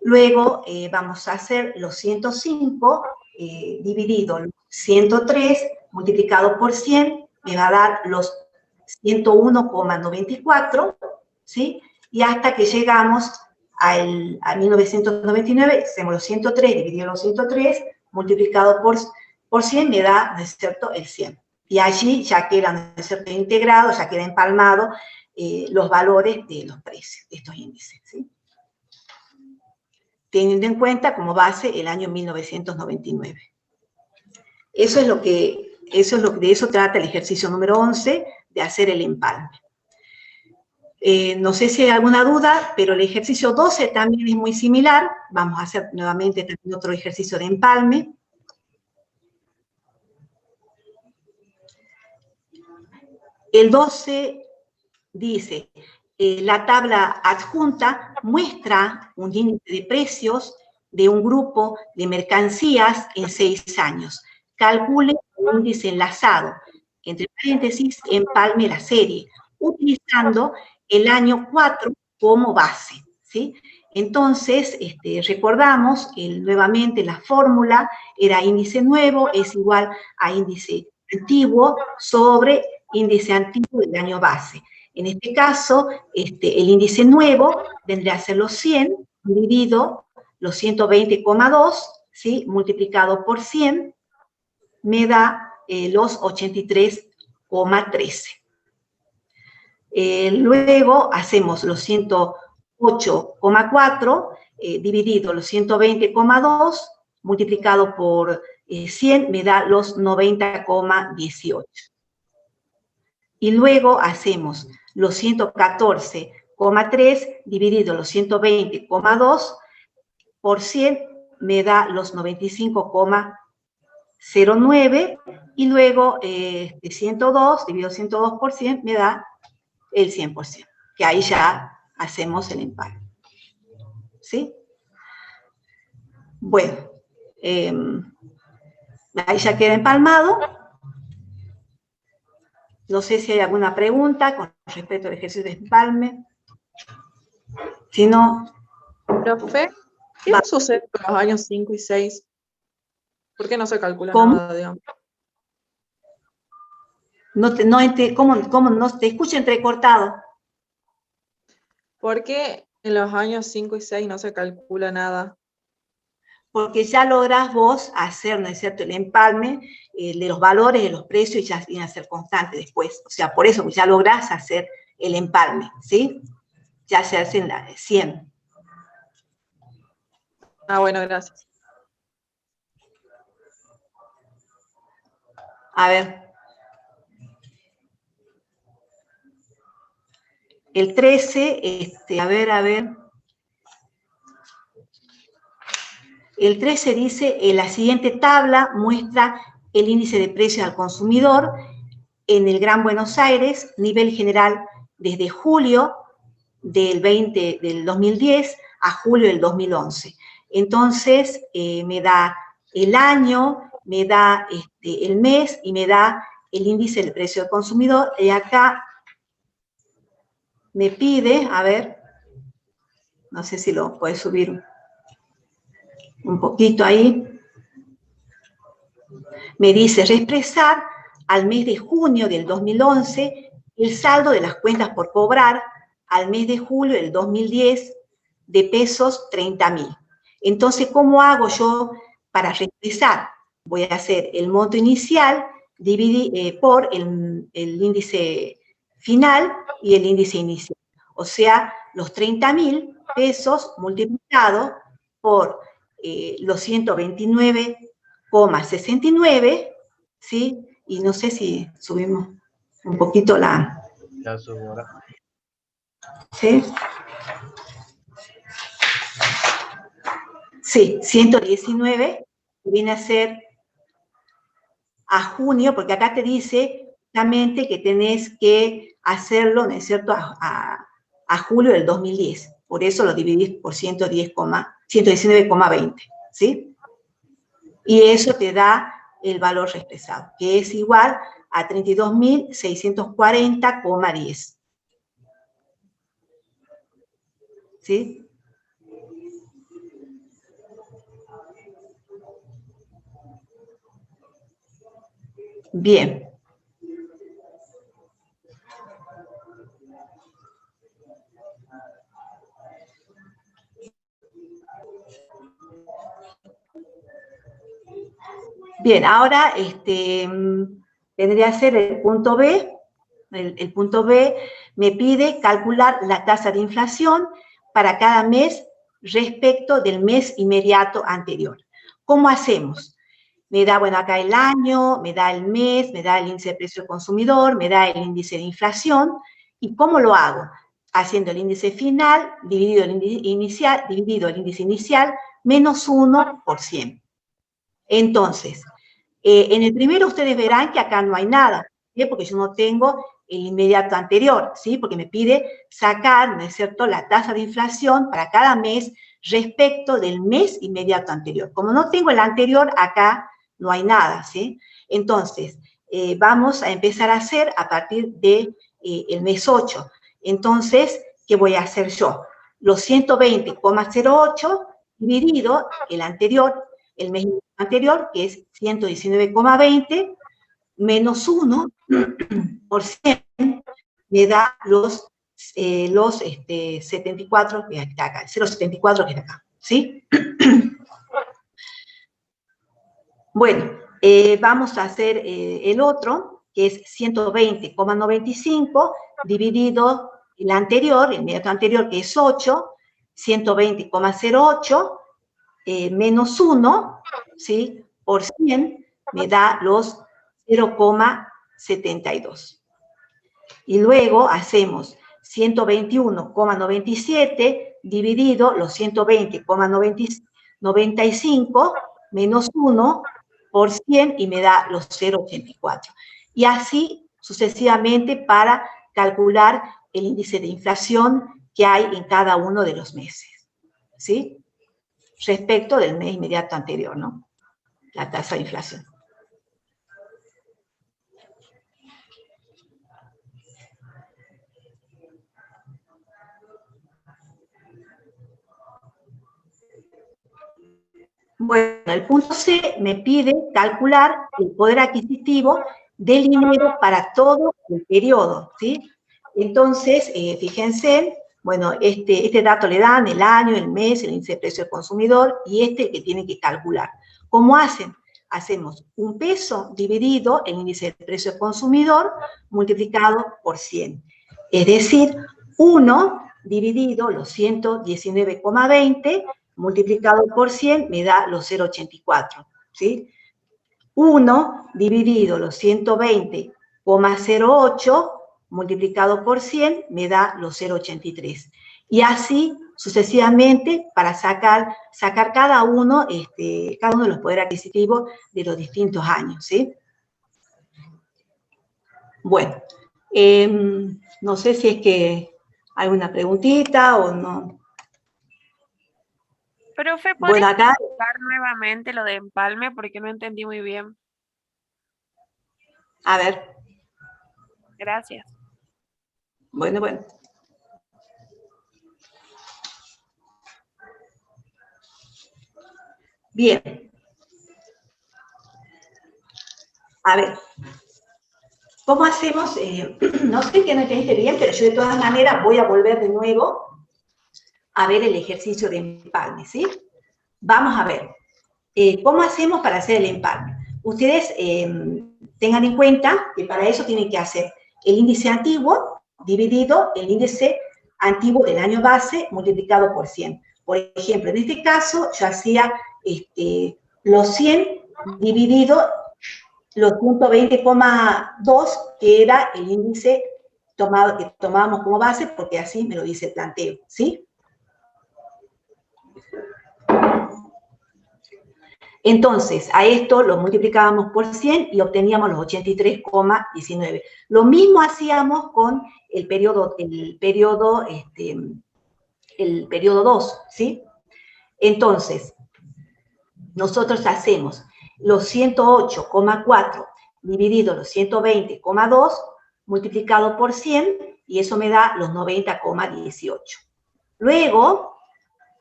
Luego vamos a hacer los 105, dividido los 103, multiplicado por 100, me va a dar los 101,94, ¿sí? Y hasta que llegamos a 1999, hacemos los 103 dividido los 103, multiplicado por 100 me da, ¿no es cierto?, el 100. Y allí ya queda, ¿no es cierto?, integrado, ya queda empalmado los valores de los precios de estos índices, ¿sí? Teniendo en cuenta como base el año 1999. De eso trata el ejercicio número 11, de hacer el empalme. No sé si hay alguna duda, pero el ejercicio 12 también es muy similar. Vamos a hacer nuevamente también otro ejercicio de empalme. El 12 dice, la tabla adjunta muestra un índice de precios de un grupo de mercancías en 6 años. Calcule un índice enlazado, entre paréntesis, empalme la serie, utilizando el año 4 como base, ¿sí? Entonces, recordamos nuevamente la fórmula era índice nuevo es igual a índice antiguo sobre índice antiguo del año base. En este caso, el índice nuevo vendría a ser los 100 dividido los 120,2, ¿sí? Multiplicado por 100, me da los 83,13. Luego hacemos los 108,4 dividido los 120,2 multiplicado por 100 me da los 90,18. Y luego hacemos los 114,3 dividido los 120,2 por 100 me da los 95,09 y luego 102 dividido 102 por 100 me da el 100%, que ahí ya hacemos el empalme. ¿Sí? Bueno, ahí ya queda empalmado. No sé si hay alguna pregunta con respecto al ejercicio de empalme. Si no... Profe, ¿qué sucede con los años 5 y 6? ¿Por qué no se calcula ¿Cómo? nada, digamos? ¿Cómo no te escucho entrecortado? ¿Por qué en los años 5 y 6 no se calcula nada? Porque ya lográs vos hacer, ¿no es cierto?, el empalme de los valores, de los precios, y ya viene a ser constante después. O sea, por eso ya lográs hacer el empalme, ¿sí? Ya se hacen 100. Ah, bueno, gracias. A ver. El 13, a ver. El 13 dice, la siguiente tabla muestra el índice de precios al consumidor en el Gran Buenos Aires, nivel general desde julio del 2010 a julio del 2011. Entonces, me da el año, me da el mes y me da el índice del precio del consumidor. Y acá me pide, a ver, no sé si lo puedes subir un poquito ahí. Me dice expresar al mes de junio del 2011 el saldo de las cuentas por cobrar al mes de julio del 2010 de pesos 30.000. Entonces, ¿cómo hago yo para expresar? Voy a hacer el monto inicial por el índice final y el índice inicial. O sea, los 30.000 pesos multiplicados por los 129,69, ¿sí? Y no sé si subimos un poquito la... Ya subo ahora. ¿Sí? Sí, 119, viene a ser a junio, porque acá te dice justamente que tenés que hacerlo, ¿no es cierto?, a julio del 2010. Por eso lo dividís por 119,20, ¿sí? Y eso te da el valor expresado, que es igual a 32.640,10. ¿Sí? Bien. Bien, ahora vendría a ser el punto B. El punto B me pide calcular la tasa de inflación para cada mes respecto del mes inmediato anterior. ¿Cómo hacemos? Me da, bueno, acá el año, me da el mes, me da el índice de precio del consumidor, me da el índice de inflación. ¿Y cómo lo hago? Haciendo el índice final dividido el índice inicial menos 1%. Entonces, en el primero ustedes verán que acá no hay nada, ¿sí? Porque yo no tengo el inmediato anterior, ¿sí? Porque me pide sacar, ¿no es cierto?, la tasa de inflación para cada mes respecto del mes inmediato anterior. Como no tengo el anterior, acá no hay nada, ¿sí? Entonces, vamos a empezar a hacer a partir de el mes 8. Entonces, ¿qué voy a hacer yo? Los 120,08 dividido el anterior, el mes anterior, que es 119,20, menos 1%, me da los 74, que está acá, 0,74 que está acá, ¿sí? Bueno, vamos a hacer el otro, que es 120,95 dividido el anterior, el inmediato anterior, que es 8, 120,08 menos 1, ¿sí? Por 100 me da los 0,72. Y luego hacemos 121,97 dividido los 120,95 menos 1 por 100 y me da los 0,84. Y así sucesivamente para calcular el índice de inflación que hay en cada uno de los meses, ¿sí? Respecto del mes inmediato anterior, ¿no? La tasa de inflación. Bueno, el punto C me pide calcular el poder adquisitivo del dinero para todo el periodo, ¿sí? Entonces, fíjense, bueno, este dato le dan el año, el mes, el índice de precio del consumidor y que tienen que calcular. ¿Cómo hacen? Hacemos un peso dividido el índice de precio del consumidor multiplicado por 100. Es decir, 1 dividido los 119,20 multiplicado por 100 me da los 0,84, ¿sí? 1 dividido los 120,08 multiplicado por 100 me da los 0,83. Y así sucesivamente para sacar cada uno de los poderes adquisitivos de los distintos años, ¿sí? Bueno, no sé si es que hay una preguntita o no. Profe, ¿puedes Bueno, acá explicar nuevamente lo de empalme? Porque no entendí muy bien. a ver. Gracias. Bueno. Bien. A ver. ¿Cómo hacemos? No sé que no entendiste bien, pero yo de todas maneras voy a volver de nuevo a ver el ejercicio de empalme, ¿sí? Vamos a ver. ¿Cómo hacemos para hacer el empalme? Ustedes tengan en cuenta que para eso tienen que hacer el índice antiguo dividido el índice antiguo del año base multiplicado por 100. Por ejemplo, en este caso yo hacía los 100 dividido los 120,2, que era el índice que tomábamos como base, porque así me lo dice el planteo, ¿sí? Entonces, a esto lo multiplicábamos por 100 y obteníamos los 83,19. Lo mismo hacíamos con el periodo 2, ¿sí? Entonces, nosotros hacemos los 108,4 dividido los 120,2 multiplicado por 100 y eso me da los 90,18. Luego,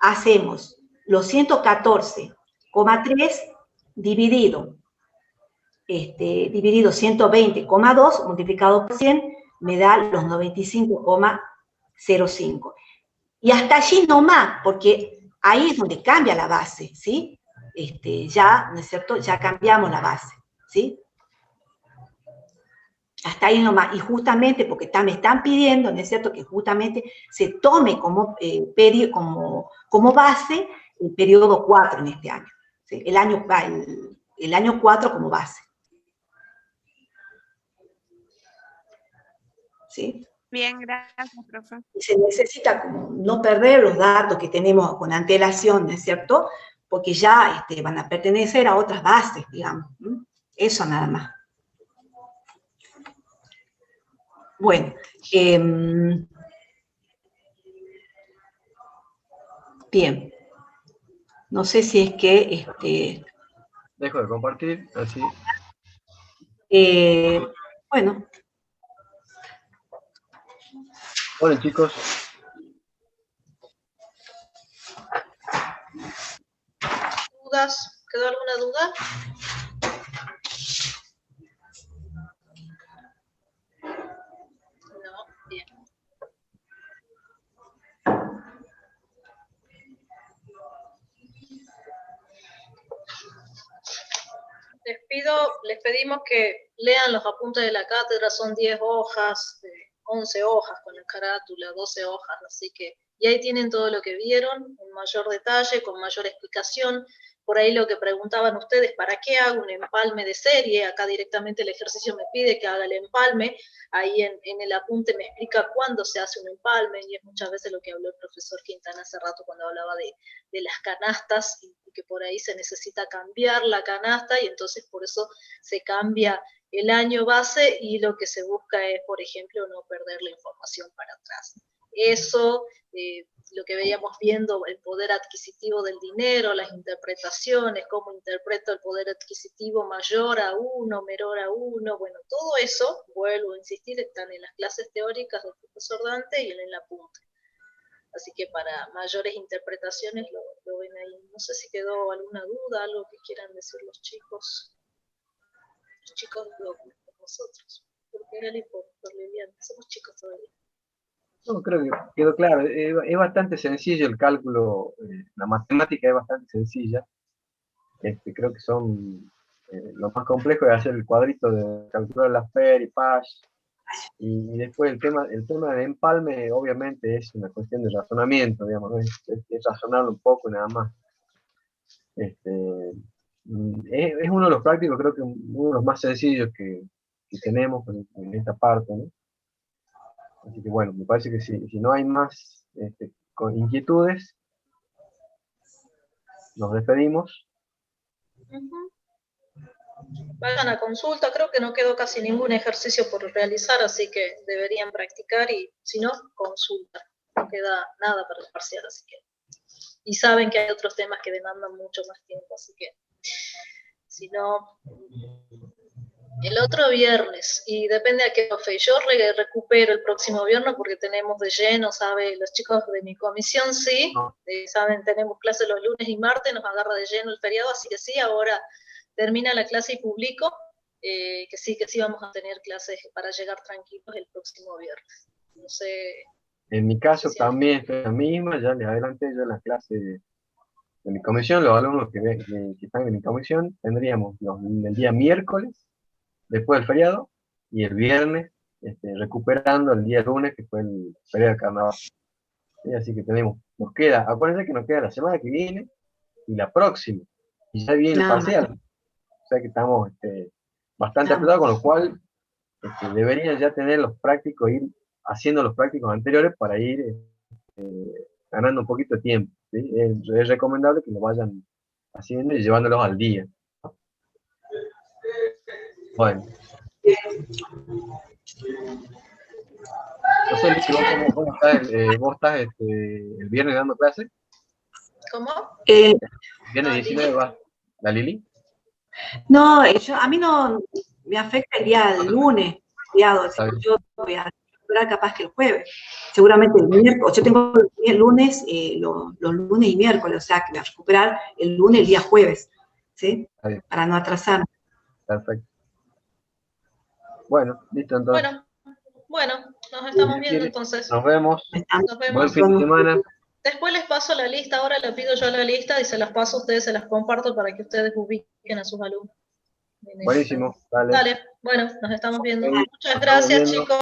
hacemos los 114,3 dividido 120,2 multiplicado por 100 me da los 95,05. Y hasta allí nomás, porque ahí es donde cambia la base, ¿sí? ya, ¿no es cierto?, ya cambiamos la base, ¿sí? Hasta ahí nomás, y justamente porque me están pidiendo, ¿no es cierto?, que justamente se tome como base el periodo 4 en este año, ¿sí? El año 4 como base. ¿Sí? Bien, gracias, profe. Y se necesita como no perder los datos que tenemos con antelación, ¿no es cierto?, porque ya van a pertenecer a otras bases, digamos. Eso nada más. Bueno, bien. No sé si es que... Dejo de compartir, así. Bueno. Bueno, chicos. ¿Dudas? ¿Quedó alguna duda? No, bien. Les pedimos que lean los apuntes de la cátedra, son 10 hojas, 11 hojas con la carátula, 12 hojas, así que, y ahí tienen todo lo que vieron, en mayor detalle, con mayor explicación. Por ahí lo que preguntaban ustedes, ¿para qué hago un empalme de serie? Acá directamente el ejercicio me pide que haga el empalme, ahí en el apunte me explica cuándo se hace un empalme, y es muchas veces lo que habló el profesor Quintana hace rato cuando hablaba de las canastas, y que por ahí se necesita cambiar la canasta, y entonces por eso se cambia el año base, y lo que se busca es, por ejemplo, no perder la información para atrás. Eso, lo que veíamos viendo, el poder adquisitivo del dinero, las interpretaciones, cómo interpreto el poder adquisitivo mayor a 1, menor a 1, bueno, todo eso, vuelvo a insistir, están en las clases teóricas del profesor Dante y en el apunte. Así que para mayores interpretaciones lo ven ahí. No sé si quedó alguna duda, algo que quieran decir los chicos. Los chicos lo nosotros, porque era por Liliana, somos chicos todavía. No, creo que quedó claro. Es bastante sencillo el cálculo, la matemática es bastante sencilla. Creo que son lo más complejo es hacer el cuadrito de calcular las PER y PASH. Y después el tema del empalme, obviamente, es una cuestión de razonamiento, digamos, ¿no? Es razonarlo un poco nada más. Es uno de los prácticos, creo que uno de los más sencillos que tenemos en esta parte, ¿no? Así que bueno, me parece que si no hay más con inquietudes, nos despedimos. Vayan a consulta, creo que no quedó casi ningún ejercicio por realizar, así que deberían practicar, y si no, consulta. No queda nada para el parcial, así que. Y saben que hay otros temas que demandan mucho más tiempo, así que si no, el otro viernes, y depende a qué profe, yo recupero el próximo viernes porque tenemos de lleno, ¿sabe? Los chicos de mi comisión sí, saben, tenemos clases los lunes y martes, nos agarra de lleno el feriado, así que sí, ahora termina la clase y publico, que sí vamos a tener clases para llegar tranquilos el próximo viernes. No sé. En mi caso también fue la misma, ya les adelanté yo en la clase de mi comisión, los alumnos que están en mi comisión, tendríamos el día miércoles, después del feriado, y el viernes, recuperando el día lunes, que fue el feriado de carnaval. ¿Sí? Así que acuérdense que nos queda la semana que viene y la próxima, y ya viene el parcial. O sea que estamos bastante apretados, con lo cual deberían ya tener los prácticos, ir haciendo los prácticos anteriores para ir ganando un poquito de tiempo. ¿Sí? Es recomendable que lo vayan haciendo y llevándolos al día. Bueno. No sé, Lizy, ¿vos estás el viernes dando clase? ¿Cómo? ¿El viernes 19 va la Lili? No, a mí no me afecta el día lunes, yo voy a recuperar capaz que el jueves, seguramente el miércoles, yo tengo el lunes, los lunes y miércoles, o sea que voy a recuperar el lunes, el día jueves, ¿sí? Para no atrasarme. Perfecto. Bueno, listo entonces. Bueno, nos estamos viendo entonces. Nos vemos. Nos vemos. Buen fin de semana. Después les paso la lista, ahora le pido yo la lista y se las paso a ustedes, se las comparto para que ustedes ubiquen a sus alumnos. Buenísimo, dale. Dale, bueno, nos estamos viendo. Ok, Muchas nos estamos gracias, viendo. chicos.